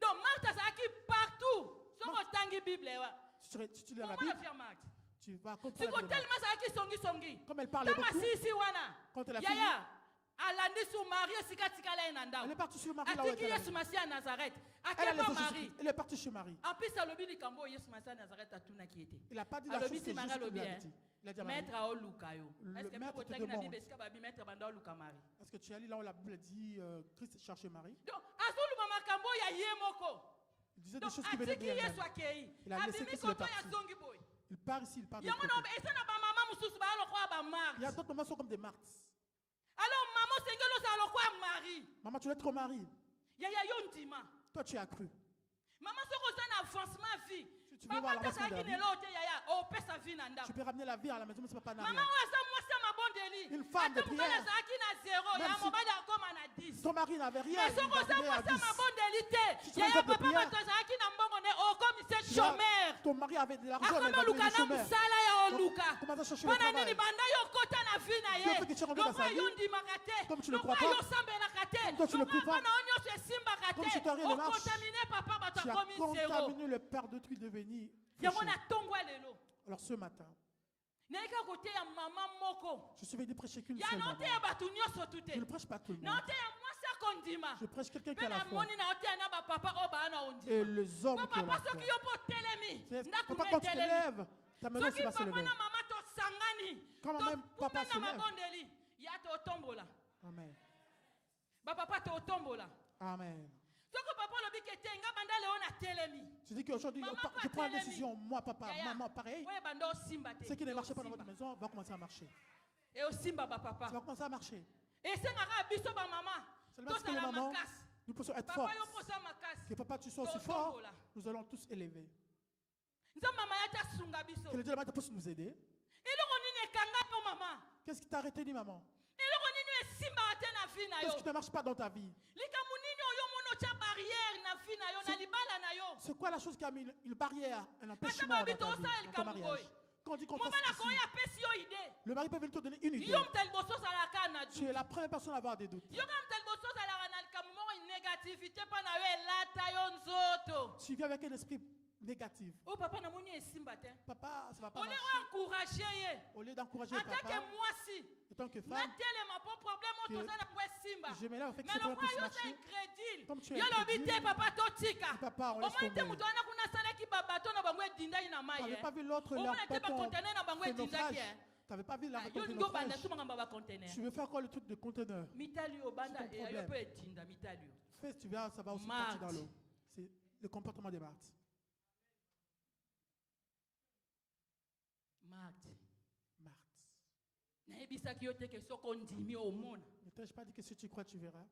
Donc Marthe azaki partout. Soko tangi Bible wa. Si tu lis la Comment Bible, la faire Marthe? tu vas comprendre. Siko tellement azaki songi songi. Comme elle parlait Tama beaucoup, sisi wana. quand elle a Yaya. Alandi su Marie sika tikala ena elle ndao. est partie sur Marie là où elle Atiki était. Yesu Masia Nazareth. Elle a Akeba laissé Marie. Jésus. Elle est partie chez Marie. En plus alobi likambo Yesu Masia Nazareth atuna kiete. Il n'a pas dit la Alobi chose que si Marie Jésus lui alobi avait hein. dit. Il a dit à Marie, Maître ao luka yo. Le Est-ce que maître vous te avez na demande. Bible est-ce que babi maître banda luka Marie? est-ce que tu as lu là où la Bible dit Christ cherchait Marie? Donc azulu makambo ya ye moko. Il disait des Donc choses qui venaient de atiki lui-même. Yesu akei. Il a laissé Abimi Christ, il est koto ya parti. zongi boy. Il part ici, il part de Yango l'autre na côté. esa na ba mama mususu ba lokwa ba Il y a Marthe. d'autres mamans qui sont comme des Marthes. Alors maman sengelo sa lokwa Marie. Maman, tu es trop Marie. Yaya yo ndima. Toi, tu as cru. Maman soko za na avancement vie. Tu veux voir Papa l'avancement de pesa la ki vie. nelo te yaya o pesa vie na ndako. Tu peux ramener la vie à la maison, mais ce n'est pas Maman rien. wa sa mwasi mabondeli. Une femme de Ata mobali prière. azalaki na 0 Même ya si- mobali akoma na 10. Ton mari n'avait rien. Mais Il soko za arrivait à mwasi 10. mabondeli te. Si tu fais une Yaya fête de papa prière, bato azalaki na mbongo ne okomise Tu vois, chômeur. ton mari avait de l'argent, mais Akoma il va oluka devenir na chômeur. mosala ya oluka. Comment ça chercher le Mpona nini travail? banda yo kota na vie na Dieu fait que ye. tu rentres dans sa Lokwa yo vie. ndimaka te. Comme tu ne Lokwa crois pas. yo sambelaka te. Comme toi, tu ne Lokwa pries pas. bana yo nyonso esimbaka Comme te. si toi, rien ne marche. Okontamine papa bato Tu as akomi 0. contaminé le père de tout devenu. Yango péché. na tongwa lelo. Alors ce matin, Naika kote ya mama moko. je suis venu prêcher qu'une Ya seule note maman. ya bato nyonso tu te. Je ne prêche pas tout le monde. Note ya mwasi akondima. Je prêche quelqu'un qui Mpe a la na foi. moni na ote ya na bapapa oyo baa na ondima. Et les hommes Po qui ont la papa foi. soki yo po telemi. C'est- Ndako Papa, no quand tu te etelemi. lèves, ta maison Soki va se papa lever. na mama tosangani. Quand même papa se na lève. mabondeli. Ya totombola. Amen. Bapapa totombola. Amen. Soko papa lobi ke te nga banda leo na telemi. Tu dis qu'aujourd'hui, Maman, je prends une pas décision, moi, papa, Yaya, maman, pareil. oye banda osimba te. Ce qui ne marche pas dans Osimba. votre maison va commencer à marcher. Et osimba Ça bapapa. va commencer à marcher. esengaka biso bamama Seulement parce que les tozala mamans, makasi nous pouvons être papa forts. yo mposa makasi Que papa, tu sois aussi Totombola. fort, nous allons tous élever. nzambe mama ya tasunga biso Que le Dieu de la main puisse nous aider. eloko nini ekanga yo mama Qu'est-ce qui t'a retenu, maman? eloko nini esimbaka te na vi na Qu'est-ce yo qui ne marche pas dans ta vie? likambo nini oyo mona otya barrière na vi na yo na libala na yo C'est quoi la chose qui a mis une barrière, un ata empêchement dans babi ta vie, tosala dans ton likambo mariage? boye Quand on dit qu'on fasse mobali ici, akoyo apesi yo ide le mari peut venir te donner une idée. yo moto liboso ozalaka na Tu es du la première personne à avoir des doutes. yo kaka moto liboso ozalaka na likambo moko négativité mpo na yo elata yo nzoto Tu viens avec un esprit négative. Oh papa na moni esimba te. Papa, ça va pas On est marcher. encouragé. Au lieu d'encourager En le tant que papa, moi si. en tant que Na femme, tele ma bon problème que on tozana kwa simba. je mets là au fait que Mais c'est le pas puisse frère c'est marcher. incrédule. Comme tu es Yo lobi incrédule, te papa totika. papa, on Au laisse moins te tomber. mutu wana kuna sala ki baba to na bango edinda ina Tu mai. n'avais pas vu l'autre Au là, moins te ba bâton conteneur na bango edinda naufrage. ki. Tu n'avais pas vu la Yo bâton de ndo banda naufrage. tuma ngamba ba conteneur. Tu veux faire quoi le truc de conteneur? Mitali obanda C'est ton e yo problème. peut edinda mitali. Fais, tu verras, ça va aussi Marthe. partir dans l'eau. C'est le comportement des Marthes. Marthe. Marthe. Nayebisaki yo te ke soko ndimi omona. Ne t'ai-je pas dit que si tu crois, tu verras?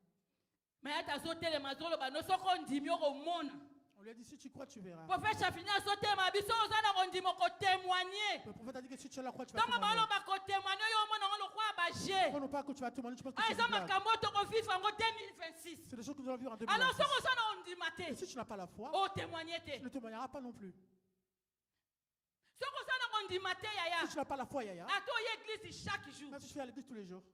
Mais ata zotelema zoloba no soko ndimi omona. On lui a dit, si tu crois, tu verras. Prophète Chafini azotema biso ozana kondima ko témoigner. Le prophète a dit que si tu la crois, tu vas Tango témoigner. baloba ko témoigner yo omona ngolo kwa baje. Quand on parle que tu vas témoigner, je pense que Ah c'est eza une blague. makambo to ko vivre ngo 2026. C'est des choses que nous allons vivre en Alors 2026. soko ozana ondima Et te. si tu n'as pas la foi, O témoigner tu te. ne témoigneras pas non plus. Soko ozana ondima te Si yaya. tu n'as pas la foi, Yaya, Ato ye église chaque jour. même si tu fais à l'église tous les jours,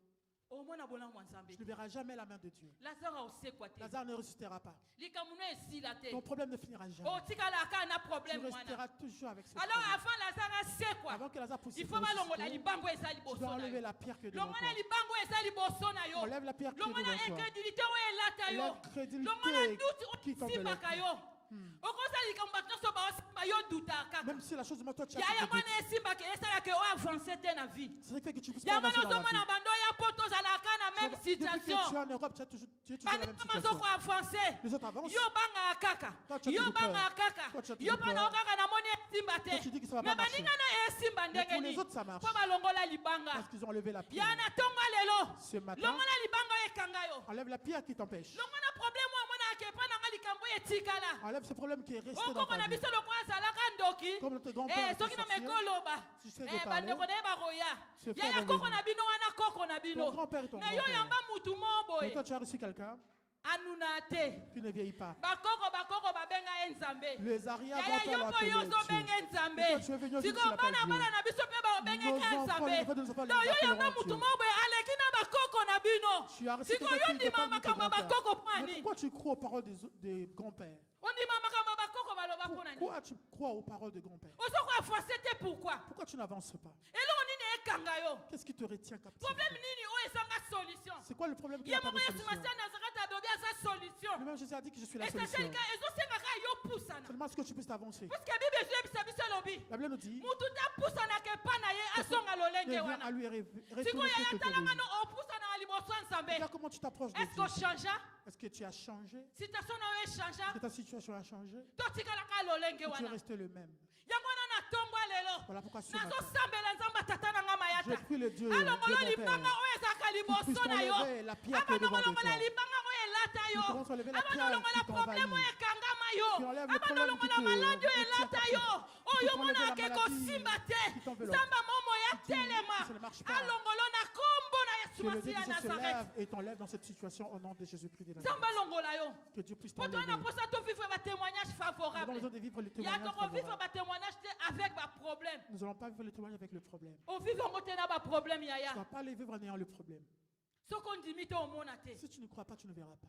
Omona bona mwanzambe. tu ne verras jamais la main de Dieu. Lazare osekwa te. Lazare ne ressuscitera pas. Likamuno esila te. Ton problème ne finira jamais. O tikala aka na Tu problème wana. resteras toujours avec ce Alors problème. avant Lazare asekwa. Avant que Lazare puisse Il faut balongola ressusciter, libango eza tu liboso dois na enlever yo. la pierre qui est devant Longona toi. libango eza liboso na yo. Enlève la pierre qui est Longona devant toi. incrédulité oyo elata yo. L'incrédulité Longona duti qui t'enveloppe. osimbaka yo. Okozala likambo bato nyonso baosimba yo duta kaka. Même si la chose de moi, toi, tu as Yaya fait mwana des doutes. esimbaka esalaka yo avance te na vie. C'est ce qui fait que tu puisses pas Yango avancer dans la nazomona vie. bando ya po tozalaka na même Depuis que tu es situation. en Europe, tu es toujours dans la même Bando situation. mazoko avance. Les autres avancent. Yo banga kaka. Toi, tu as Yo toujours banga peur. kaka. Toi, tu as Yo toujours bana peur. kaka na moni esimba Toi, tu dis que ça va te. pas Mais marcher. baninga na esimba Mais ndenge pour les nini. autres, ça marche. Po balongola libanga. Parce qu'ils ont enlevé la pierre. Yana tonga lelo. Ce matin, Longona libanga ekanga yo. enlève la pierre qui t'empêche. Longona problème wa mona akepa na likambo etikala. Enlève ce problème qui est resté dans Okoko ta na vie. biso lokwa zalaka ndoki. Comme notre grand-père était Soki na sorcier, mekoloba. tu sais de parler. Bandeko na baroya. Ce frère Yaya est koko venu. na bino wana koko na bino. Ton grand-père et ton Na yo grand-père. yamba mutu mo Mais boye. toi, tu as reçu quelqu'un Anuna te. qui ne vieillit pas. Bakoko babenga enzambe. Les arrières Yaya vont yoko l'appeler yo Dieu. zobenga Et toi, tu es nzambe. venu aujourd'hui, Siko tu l'appelles bana Dieu. bana na biso pe babenga Nos enfants, nzambe. les enfants de nos enfants, Do les yo appelleront yamba Dieu. mutu mo boye aleki na bakoko na bino. Tu as reçu Siko quelqu'un yo qui te ndima parle de ton makambo grand-père. bakoko Mais pani. pourquoi tu crois aux paroles des grands-pères? Ondima makambo bakoko baloba pona ni. Pourquoi tu crois aux paroles des grands-pères? Osoko avancer te pourquoi? Pourquoi tu n'avances pas? Eloko nini ekanga yo? Qu'est-ce qui te retient captif? Problème nini oyo ezanga solution? C'est quoi le problème qui Ye n'a pas moko de yesu solution? masiya nazareth adobi aza solution. Lui-même, Jésus a dit que je suis la solution. eseselika ezosengaka yo pusana. Seulement ce que tu puisses avancer. Puisque bible ezuyebisa biso elobi La Bible nous dit, mutu te pusanaka epa na ye asonga lolenge viens à wana. lui sikoyo retourner yaya ce que tu talanga as no opusana na liboso ya nzambe. Regarde comment tu t'approches de Est-ce Dieu. kochangea? Est-ce que tu as changé? Situation na yo echangea? Est-ce que ta situation a changé? totikalaka lolenge Ou tu es wana. resté le même? yango wana natongwa lelo Voilà pourquoi ce matin, nazosambela nzambe atata na nga je mayata prie le Dieu, alongolo Dieu mon libanga Père, oyo ezalaka qui puisse liboso na yo t'enlever la pierre qui est devant de abanongolongola toi. libanga oyo elata yo Qui commence à enlever la pierre abanolongola qui t'envahit. problème oyo ekangama yo Qui enlève le problème abanolongola qui te maladi oyo retient elata captif. yo Qui oyo peut mona enlever la ake maladie kosimba te qui t'enveloppe. nzambe momo ya Qui dit telema que ça ne marche pas. alongolo na kombo na yesu Que le Dieu masiya ya qui se nazareth lève et t'enlève dans cette situation au nom de Jésus-Christ de nzambe Nazareth. alongola yo Que Dieu puisse po t'enlever. toyena mposa tovivre batémoignage Nous avons favorable besoin de vivre les ya témoignages tokovivre favorables. batémoignage te avec baproblème Nous n'allons pas vivre les témoignages avec le problème. ovivre yango te na baproblème Tu ne yaya vas pas les vivre en ayant le problème. soki ondimi te omona te Si tu ne crois pas, tu ne verras pas.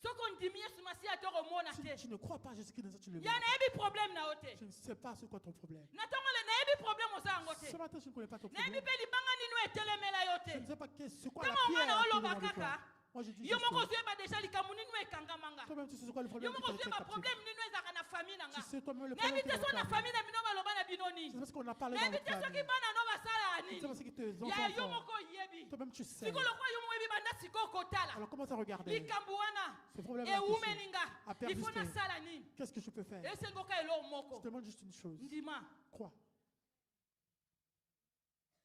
soki ondimi yesu masiya te omona Si te tu ne crois pas à Jésus-Christ, de Nazareth, tu ne le ya verras pas. nayebi problème na yo te Je ne sais pas c'est quoi ton problème. na ntango le nayebi problème oza yango te Ce matin, je ne connais pas ton nayebi problème. mpe libanga nini oyo etelemela yo Je ne te sais pas c'est quoi la ntango pierre omwana qui est oloba devant de toi. kaka Moi, je dis yo juste moko que ozoyeba deja likambo nini oyo ekangamanga toi-même, tu sais c'est quoi le yo problème qui moko te retient ozoyeba captif. problème nini oyo ezalaka na famille na Tu nga sais toi-même le nayebi problème te qui so na te famille na bino baloba na bino C'est nini parce qu'on a parlé dans nayebi notre te soki famille. bana no basalaka C'est nini parce que tes ya yo enfants moko oyebi font. Toi-même, tu sais. sikoyo lokola yo moko oyebi banda sikoyo kotala Alors commence à regarder. likambo wana Ce problème ewumeli nga a il faut persisté. nasala nini Qu'est-ce que je peux faire? esengoka eloko Je moko te demande juste une chose. ndima Crois.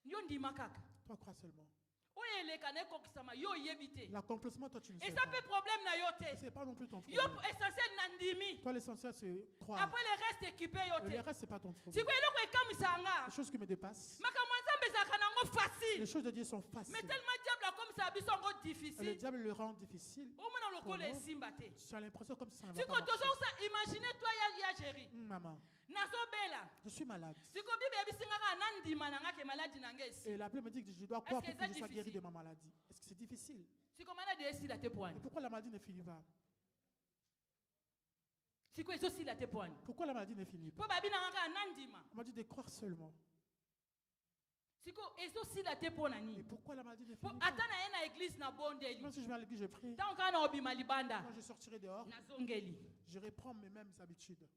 yo ndima kaka Toi, crois seulement. oyo eleka na ekokisama yo oyebi te L'accomplissement, toi, tu ne sais eza pas. mpe problème na yo te C'est pas non plus ton yo problème. essentiel na ndimi Toi, l'essentiel, c'est croire. après le reste équipé yo Et le te reste, c'est pas ton problème. sikoyo eloko ekamisaka nga Les choses qui me dépassent, makambo ya nzambe ezalaka nango les facile choses de Dieu sont mais faciles. tellement diable akomisaka biso yango Et le difficile diable le rend difficile. omona lokola Comment? esimba te Tu as l'impression comme si ça ne va sikoyo pas marcher. tozokusa imagine toi ya géri Maman, nazobela je suis malade. sikoyo bible yebisingaka na ndima na nga ke maladi na nga esi Et la Bible me dit que je dois croire Est-ce pour que que je c'est sois guéri difficile? de ma maladie. Est-ce que c'est difficile? sikoyo maladi esila te Et poani pourquoi la maladie ne finit pas? C'est quoi aussi la tépoigne? Pourquoi la maladie ne finit pas? Pour babi na nga nandima. On m'a dit de croire seulement. C'est quoi aussi la tépoigne Et ni? pourquoi la maladie ne Pour finit pas? atana na église na bondeli. Même si je vais à l'église, je prie. Tant qu'on a obima libanda. Quand je sortirai dehors, Na zongeli. je reprends mes mêmes habitudes.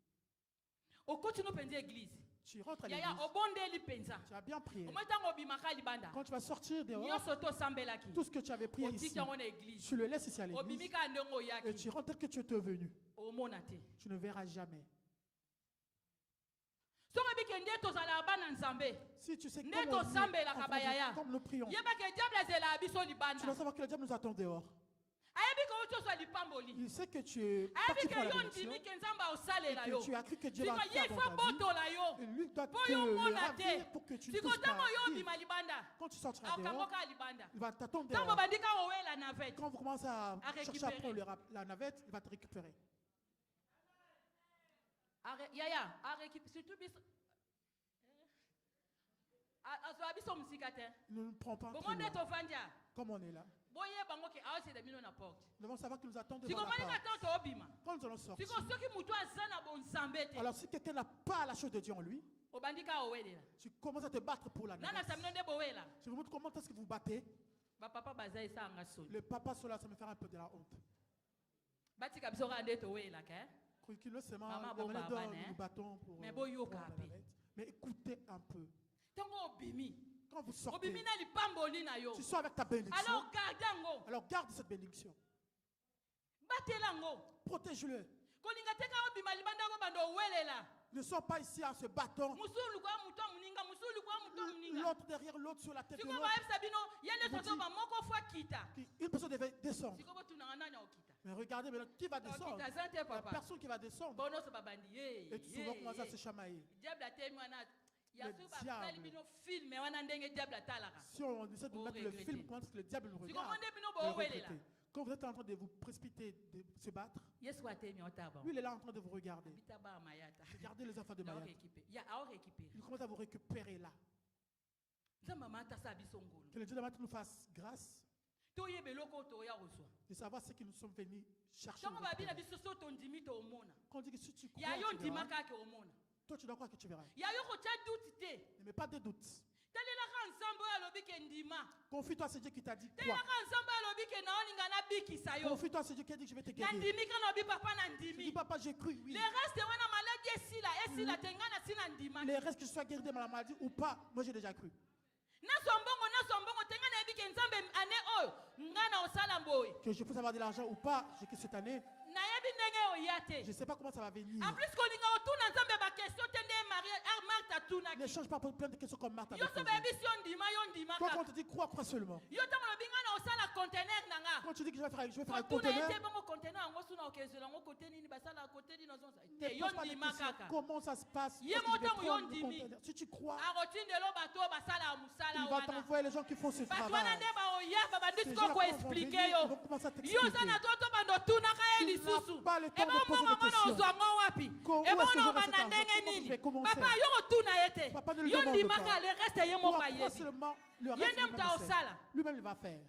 Au continue penzi église. Tu rentres à Yaya l'église, obondeli penza. tu as bien prié. Au moins tant obima ka libanda. Quand tu vas sortir dehors, Nyoso to sambelaki. tout ce que tu avais prié ici, Otiki yango na église. tu le laisses ici à l'église. Obimika ndongo Et yaki. tu rentres tel que tu es venu. Omonate. Tu ne verras jamais. Soka bike ndeto zala bana nzambe. Si tu sais Neto comment sambela kabayaya. comme nous prions, Yeba ke diable zela biso tu dois libanda. savoir que le diable nous attend dehors. Ayebi ko ucho so lipamboli. Il sait que tu es Ayebi parti ke pour la yo bénédiction ndimi et ke nzamba osalela que yo. tu as cru que Dieu Siko va ye faire fo dans ta vie. botola yo. Et lui doit Po te yo le mona te. ravir pour que tu ne Siko touches tango pas. yo Oui. bima libanda. Quand tu sortiras dehors, Akangoka libanda. il va t'attendre Tango dehors. bandika owela navette. Quand vous commencez à chercher à récupérer. prendre la navette, il va te récupérer. Yaya, surtout biso. Azo biso musika te. Il ne nous prend pas Bon très monde loin. to fanja. Comme on est là. Boye bango ke awse de mino na porte. Nous devons savoir qu'il nous attend Siko devant la manika porte. tanto obima. Quand nous allons sortir. Siko soki mutu azana bon nzambe te. Alors si quelqu'un n'a pas la chose de Dieu en lui, Obandika owelela. tu commences à te battre pour la Nana navette. samino nde bowela. Je vous montre comment est-ce que vous battez. Ba papa baza esa anga solo. Le papa sur là, ça me fait un peu de la honte. Batika biso ka nde to wela ke. Qu'il seulement Maman, la bon, manière bah, dont bah, nous battons pour Mais bon, yo, pour la kapé. navette. Mais écoutez un peu. Tango obimi. Quand vous sortez, Obimi na lipamboli na yo. tu sors avec ta bénédiction. Alors gardango. Alors garde cette bénédiction. Batelango. Protège-le. Kolinga teka obima libanda ko bando welela. Ne sors pas ici en se battant. Musulu kwa muto muninga, musulu kwa muto muninga. L'autre derrière l'autre sur la tête de Siko l'autre. ba sabino, yele Vous toto dites- ba moko fois kita. Une personne devait descendre. Siko botu na nanya okita. Mais regardez maintenant qui va descendre. Okita zante La papa. personne qui va descendre. Bono so babandi ye. Et souvent commence à se chamailler. Diable atemi wana. Ya Le so ba diable. sali bino film wana ndenge diable atalaka. Si on essaie de Vous mettre le regrettez. film, comment est-ce que le diable nous Siko regarde, monde bino vous bo le welela. regrettez. Quand vous êtes en train de vous précipiter, de se battre, Yesu atemi otaba. lui il est là en train de vous regarder. Bitaba mayata. Regardez les enfants de Na Maya. récupérer. Ya a récupérer. Il commence à vous récupérer là. Nzamba mata sa biso ngolo. Que le Dieu de matin nous fasse grâce Toyebe loko toya reçoit. de savoir ce que nous sommes venus chercher. Tango babi na récupérer. biso so tondimi to omona. Quand on dit que si tu crois, Ya yo tu verras. ndima kake omona. Toi tu dois croire que tu verras. Ya yo ko tia doute te. Ne mets pas de doute. Talela ka nzambo ya lobi ke ndima. Confie-toi à ce Dieu qui t'a dit Talela quoi. ka nzambo ya lobi ke naoninga na bikisa yo. Confie-toi à ce Dieu qui a dit que je vais te Na guérir. ndimi kana obi papa na Tu dis ndimi. papa j'ai cru, oui. Le reste wana maladi esila tengana sina ndima. Les restes que je sois guéri de ma maladie ou pas, moi j'ai déjà cru. Na sombongo tengana ebi ke nzambe ane oyo ngana osala mboye. Que je puisse avoir de l'argent ou pas, j'ai que cette année, Na yebi ndenge oya je te. ne sais pas comment ça va venir. En plus kolinga otuna nzambe ba question te nde Maria Martha tuna Ne ki. change pas pour plein de questions comme Martha. Yo avait so posé. baby si yo ndima Quand kaka. on te dit crois seulement. Yo tango lobi ngana osala container nanga. Quand tu dis que je vais faire un Kotuna conteneur, ete bongo container yango suna okezela ngo kote nini basala kote nini ozonza. ne Te yo pose pas de ndima questions. kaka. Comment ça se passe? Ye Est-ce que je vais motango yo prendre le ndimi. conteneur? Si tu crois, Akotindelo bato basala musala il va wana. t'envoyer les gens qui font ce Bato travail. wana nde baoya babandi Ces siko gens-là, ko quand ils vont expliquer venir, yo. ils vont commencer à Yo t'expliquer. zana toto bando tunaka ye Tu n'as lisusu. pas le temps Eba de poser mbongo des mwana questions. ozwa ngo wapi? Où Eba est-ce que ona je vais oba cet na argent? ndenge Comment je nini? vais commencer? Papa yo kotuna ye te. Papa ne le Yo demande ndimaka pas. le reste ye moko Crois ayebi. seulement, le Ye reste, nde lui-même mutu le sait. aosala. Lui-même il va faire.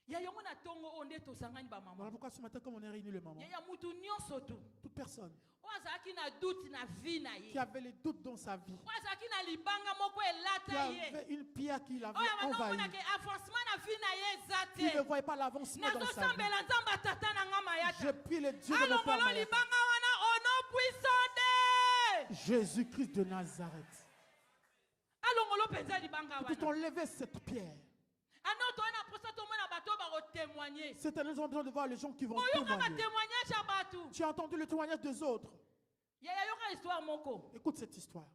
Ya yango na tongo oyo nde tosangani Voilà bamama. pourquoi ce matin, comme on est réunis le moment, Ya ya mutu nyonso tu. toute personne Oyo azalaki na doute na vie na qui ye. avait les doutes dans sa vie, Oyo azalaki na libanga moko qui elata ye. avait une pierre qui l'avait Oyo envahi, abandomonaka avancement na vie na ye eza qui ne te. voyait pas l'avancement dans sa vie. Nazosambela nzambe atata na nga mayata. Je prie le Dieu de mon Père alongolo Mayata, libanga wana au nom puissant de Jésus-Christ de Nazareth, alongolo mpenza libanga que tu wana enlèves cette pierre. anoto wana mposa tomona bato bakotémoigne Cette année, nous avons besoin de voir les gens qui vont oyoka témoigner. batémoignage ya bato Tu as entendu le témoignage des autres. yaya yoka histoire moko Écoute cette histoire.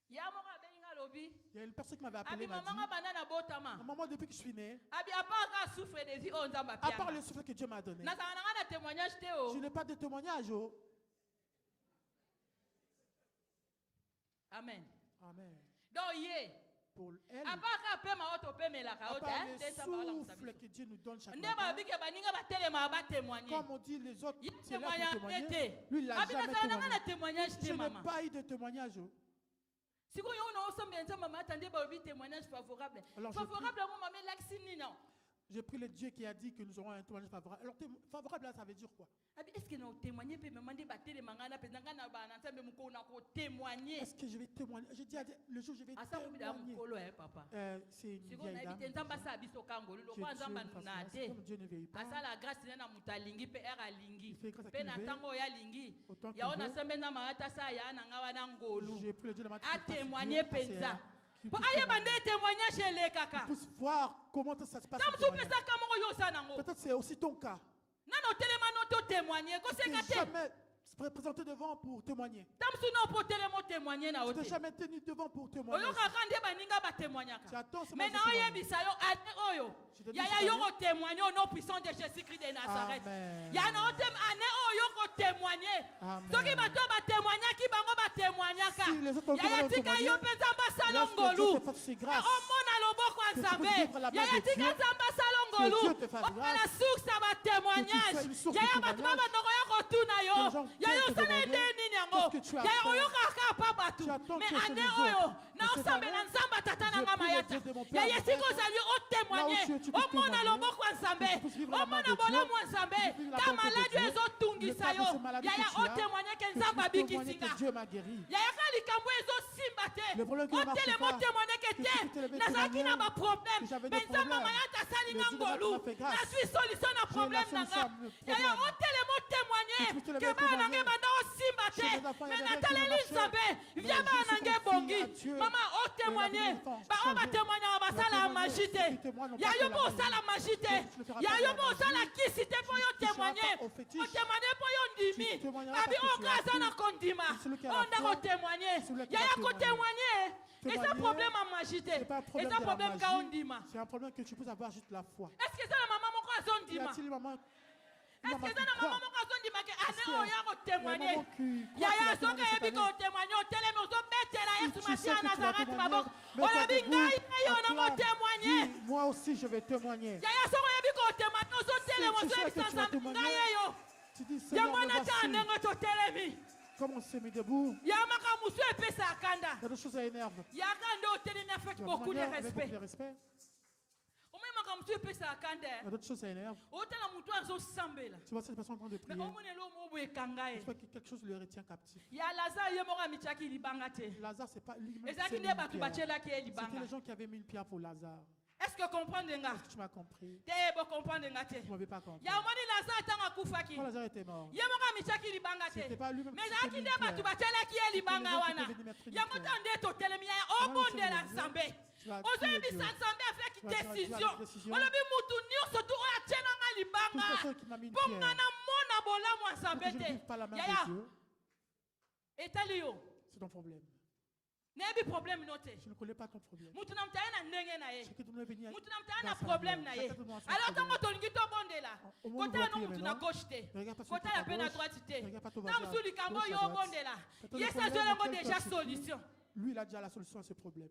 ya moko abengi nga lobi Il y a une personne qui m'avait appelé, abi m'a dit, mamanga banda na botama à un moment depuis que je suis né, abi apaka souffre des vies oyo nzambe à part apianga le souffle que Dieu m'a donné, nazala na nga na témoignage te je o n'ai pas de témoignage. Oh. amen Amen. donc ye Pour elle, apaka apema oyo topemelaka à oyo part te le te nzambe alamusa souffle biso que Dieu nous donne chaque nde matin, babike baninga batelema batémoigne comme on dit les autres, ye c'est là pour témoignage témoigner. te Lui, il n'a abi jamais nazala na nga na témoigné. témoignage Je te n'ai mama pas eu de témoignage. Oh. sikoyo oyo naosambela nzambe mama atande balobi témoignage favorable Alors, je favorable yango mama elakisi nini J'ai pris le Dieu qui a dit que nous aurons un témoignage favorable. Alors, favorable, là, ça veut dire quoi? Est-ce que nous témoigner peut me demander témoigner? Est-ce que je vais témoigner? Je dis le jour où je vais témoigner. Papa. C'est une vieille dame. Dieu ne veille pas. La grâce est na mutalingi pe era lingi. Il fait grâce à Pe qui na veut. tango ya lingi. Autant qu'il Ya ona veut. sembe na maata sa ya na ngawa na ngolu. J'ai pris le Dieu de ma A témoigner penza. Po aye Pour bande témoigner chez les kaka. voir comment ça se passe. Tam le soupe témoignage. sa kamo yo sa nango. Peut-être c'est aussi ton cas. Nano telema no to témoigner ko Tu se t'es kate. jamais présenté devant pour témoigner. Tam su no po telemo témoigner na Tu t'es ote. jamais tenu devant pour témoigner. Oyo kaka nde baninga ba témoigner Tu ka. attends seulement Mais de na témoigner. oye bisayo ane oyo. Je te dis Ya ça, yo hein. ko témoigner au nom puissant de Jésus-Christ de Nazareth. Amen. Ya na ote ane oyo ko témoigner. Amen. Soki bato ba témoigner ki bango ba témoigner ka. Si les autres ont Ya ya tika témoigné, yo penza ba laisse que salongolu. Dieu te fasse ses grâces. Omona loboko Que tu nzambe. puisses vivre la Ya main ya de tika Dieu. nzamba Que salongolu. Dieu te fasse Opela grâce. source ba témoignage. Que tu sois une source Ya de ya bato témoignage. ba noko ya kotuna yo. Que les gens Ya yo viennent te sana demander, ende nini yango. qu'est-ce que tu as Ya fait? oyo kaka pa batu. Tu attends Mais que chez ane les oyo autres. na Mais cette osambe année, na nzamba tata na je nga prie le mayata. Dieu de mon Ya Père yesiko Noël. ozali o témoigner. Là où tu puisses Omona témoigner. loboko nzambe. Que tu puisses vivre la main Omona de bolamu Dieu. nzambe. Que tu puisses vivre la Ta bonté de maladie Dieu. ezotungisa Le yo. cas de ce maladie Ya que ya tu o as, témoigner ke que tu nzamba puisses témoigner bikisinga. que Dieu m'a guéri. Ya ya ka likambo ezosimba te. Le problème qui ne marche Otele mo pas, témoigner ke que te. tu te lèves Nazalaki na témoigner ba problème. que j'avais Mais des nzamba problèmes. mayata sali Le nga Dieu de ma ngolu. m'a fait grâce. Na suis solution na J'ai la problème na solution nga. à mon Ya ya problème. otele mo témoigner Que tu te lèves ke bana témoigner. nge banda osimba te. Chez les enfants, il y Mais avait rien qui nataleli marchait. nzambe. Mais Via je bana suis nge confie bongi. à Dieu. Mama o témoigner. Ba o ba témoigner ba sala magie te. Ya yo mo sala magie te. Ya yo mo sala kisi te po yo témoigner. O témoigner po yo ndimi. Babi o kaza na kondima. On a ko témoigner. Ya ya ko témoigner. Et c'est un problème à magie te. C'est pas un Et problème c'est un de la problème ka magie. ondima. C'est un problème que tu peux avoir juste la foi. Est-ce que c'est la maman moko Y azondima? a-t-il une maman Est-ce que c'est la maman moko azondima ke ane qu'il y a- oya ko témoigner? il y a un maman qui croit Ya qu'il ya va soka témoigner yebi cette ko année? témoigner o telemi ozo betela Yesu Tu sais Masiya que tu vas Nazareth témoigner, maboko. mais Ola quand tu bingai bouges, yo na ko acclame, témoigner. dis, moi aussi je vais témoigner. Ya ya soko yebi ko témoigner ozo telemi tu ozo sais que ebisa tu vas nzambe témoigner. ngai yo. Tu dis, Ya Seigneur, me mwana ta voici. ndenge to telemi. Comme on s'est mis debout, Ya makamusu epesa akanda. il y a des choses à énerver. Ya kanda o telemi avec Tu vas beaucoup de témoigner avec beaucoup respect. de respect. Omwe makamusu epesa akanda. Il y a d'autres choses à énerver. Otela mutu azosambela. Tu vois cette personne en train de Mais prier. omonela omo boye kanga ye. Tu vois que quelque chose le retient captif. Ya Lazare ye moko amityaki libanga te. Lazare, c'est pas lui-même. ezalaki c'est nde mis une bato pierre. batielaki ye C'était libanga les gens qui avaient mis une pierre pour Lazare. est-ce que comprendre nga Est-ce que tu m'as compris? te bocomprendre nga te Tu ne m'avais pas compris. ya omoni Lazare ntango akufaki Quand Lazare était mort, ye moko amityaki libanga te c'était pas lui-même mais qui s'était ezalaki mis nde une bato pierre. batielaki ye libanga gens qui wana étaient venus mettre une yango pierre. ntan nde totelemi ya Voilà, obondela c'est nzambe Tu vas ozoyebisa prier Dieu. nzambe afeki Tu vas dire décision décision. olobi mutu nyonso tu oyo atielanga Toute libanga personne qui m'a mis une mpo pierre, nga namona bolamu ya pour nzambe que je ne te vive pas la main yaya de Dieu, etali yo c'est ton problème. nayebi problème no te Je ne connais pas ton problème. mutu na mutu aye na ndenge na ye C'est que tu dois venir mutu na mutu aye na grâce à problème Dieu. na ye Chacun doit avoir son alors ntango problème. tolingi tobondela Au moment où kotala on no prie mutu na maintenant, gauche te ne regarde pas celui qui est kotala à mpe na gauche, droite te ne regarde pas ton ntango voisin, mosusu likambo gauche yo à droite. obondela Peut-être le ye problème sazwi yango auquel déjà toi tu pries, solution Lui, il a déjà la solution à ce problème.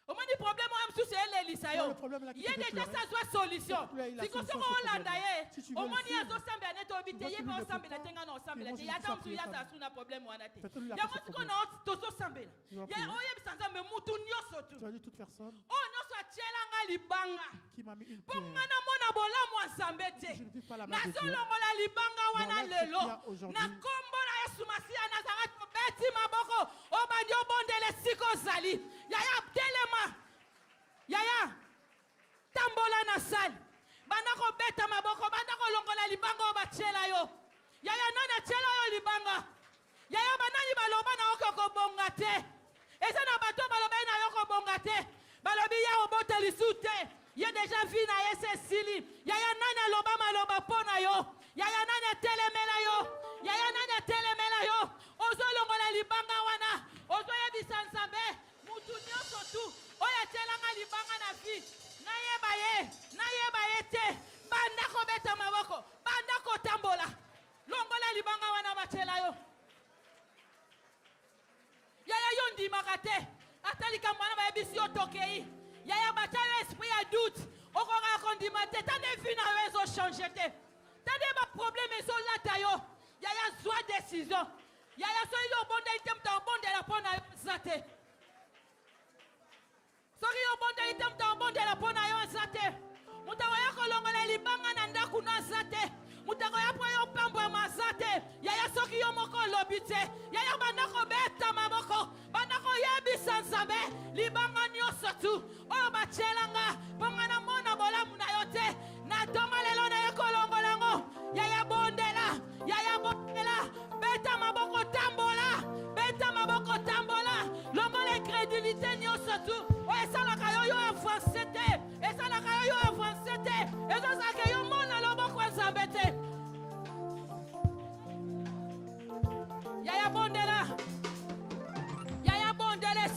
omoni problème oyo mosusu elelisa Non, yo le problème là qui ye te fait déjà pleurer. sazwa solution Là, il a siko solution soko à ce olanda problème. ye Si tu veux le omoni suivre, azosambela neti oyebi te tu vois ye que mpe lui ne osambela fait te pas. nga na osambela Et te moi, yata je mosusu dis ça, yasa asu na problème wana te Peut-être lui, il a yango pas ce siko problème. na tozosambela Il va ye prier. oyebisa nzambe mutu nyonso tu Tu as dit toute personne oyo nyonso atielanga libanga qui m'a mis une mpo pierre. nga namona bolamu ya nzambe te Je ne vis pas la main de Dieu. nazolongola libanga wana Voilà ce lelo qu'il y a aujourd'hui. na nkombo na yesu masiya nazareti obeti maboko obandi obondela esika ozali yaya telema yaya tambola na sali banda kobeta maboko banda kolongola libanga oyo batiela yo yaya nani atiela yo libanga yaya banani baloba na yo kokobonga te eza na bato baloba ye na yo kobonga te balobi ya obota lisu te ye deja vi na ye se esili yaya nani aloba maloba mpo na yo yaya nani atelemela yo yaya nani atelemela yo ozolongola libanga wana ozoyebisa nzambe mutu nyonso tu oyo atielanga libanga na vi nayeba ye te banda kobeta maboko banda kotambola longola libanga wana batiela yo yaya yo ndimaka te ata likambo wana bayebisi yo tokei yaya batia yo esprit ya doute okokaka kondima te tande vi na yo ezochange te tande baproblème ezolata yo yaya zwa décision yaya soki yo obondeli te mutu obondela mpo na yo eza te soki yo obondeli te mutu obondela mpo na yo eza te mutu akoya kolonga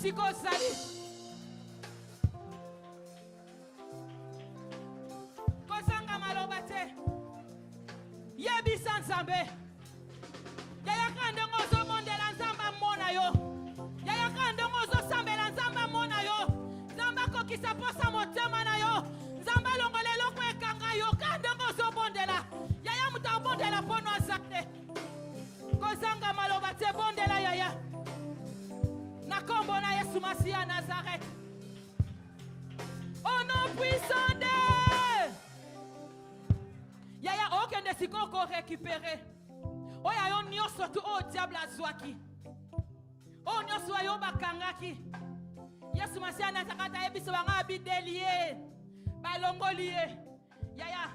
esika ozali kozanga maloba te yebisa nzambe yayaka ndenge ozobondela nzambe amona yo yayaka ndenge ozosambela nzambe amona yo nzambe akokisa posa motema na yo nzambe alongola eloko ekanga yo ka ndenge ozobondela yaya moto abondela mpono aza te kozanga maloba te bondela yaya na kombo na Yesu Masiya Nazareth au nom puissant de yaya okende sikoko récupérer oya yo nyonso tu o diable azwaki o nyonso ayo bakangaki Yesu Masiya Nazareth ayebisa banga bidelie balongoli ye yaya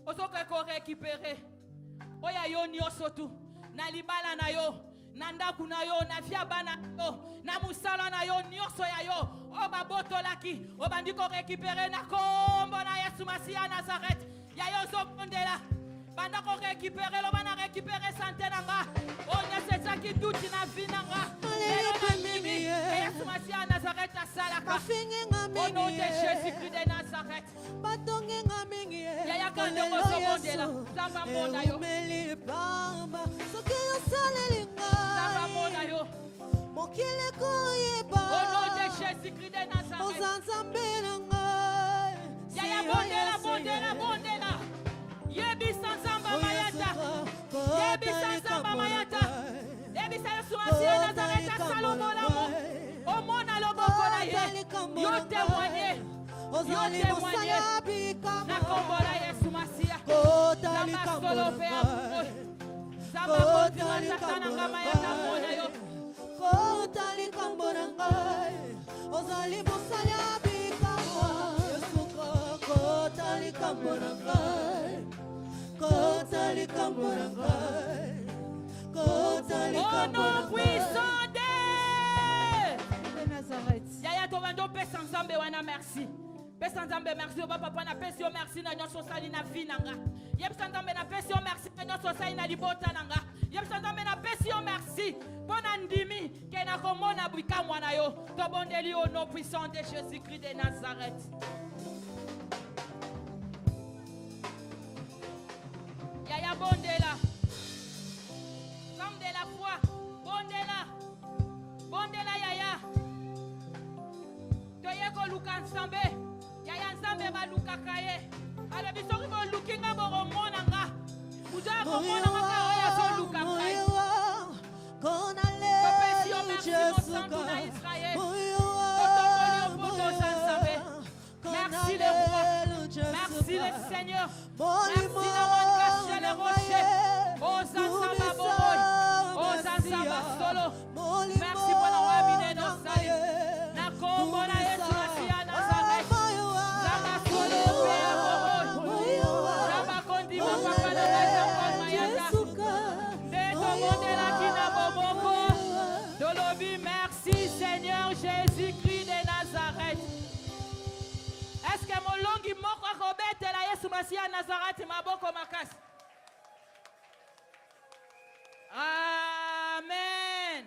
ozokeko récupérer oya yo nyonso tu na libala na yo na ndaku na yo na fia bana yo na musala na yo nyonso ya yo o babotolaki o bandiko récupérer na kombo na Yesu Masiya Nazareth ya yo zokondela banda ko récupérer lo bana récupérer santé nanga o nyesetsaki tuti na vie nanga Yesu Masiya Nazareth asalaka au nom de Jésus-Christ de Nazareth yaya kande ko zokondela zamba mona yo zamba mona yo au nom de Jésus-Christ de Nazareth yaya bondela bondela bondela yebisa nzamba mayata yebisa nzamba mayata yebisa Yesu Masiya Nazareth asalomolamo omona loboko na ye yo témoigner na kombo na Yesu Masiya zamba solo pe amoy zamba kontinua satana nga mayata mona yo kotali kombo na ngai ozali mosali abikama kotali kombo na ngai kotali kombo na ngai kotali kombo na puissant de Nazareth yaya tobando pesa nzambe wana merci pesa nzambe merci oba papa na pesi yo merci na nyonso osali na vie nanga yebisa nzambe na pesi yo merci na nyonso osali na libota nanga yebisa nzambe na pesi yo merci mpo na ndimi ke na komona bikamwa na yo tobondeli au nom puissant de Jésus-Christ de Nazareth yaya bondela femme de la foi bondela bondela yaya toye koluka nzambe yaya nzambe balukaka ye alobi soki boluki nga bokomona nga kuja komona nga ka oyo azoluka ngai topesi yo merci mosantu na Israel totongoli yo mpo toza nzambe merci le roi merci le Seigneur merci le roi caché le rocher oza nzamba boboy oza nzamba solo merci mpona wabine nosali na kombo na Yesu Masiya Nazareth zamba solo pe ya boboy zamba kondima papa na ngai Paul Mayata nde tomondelaki na boboko tolobi merci Seigneur Jésus-Christ de Nazareth. Est-ce que molongi moko akobetela Yesu Masiya Nazareth maboko makasi? Amen.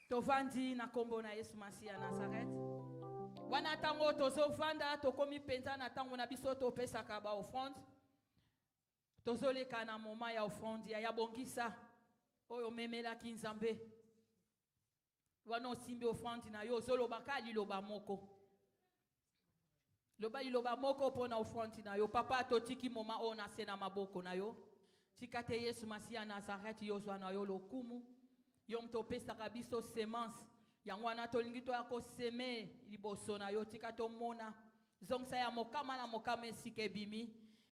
Tovandi na kombo na Yesu Masiya Nazareth. Wana tango tozovanda tokomi penza na tango na biso topesaka ba offrande. Tozoleka na moma ya offrande ya bongisa oyo memelaki Nzambe. Wana osimbi offrande na yo ozolobaka liloba moko. Loba liloba moko pona offrande na yo papa totiki moma ona sena maboko na yo. Tikate Yesu Masiya Nazareth yozwa na yo lokumu. Yo mtopesaka biso semence. Yango wana tolingi to akoseme liboso na yo tika to mona. Zongsa ya mokama na mokama esike bimi.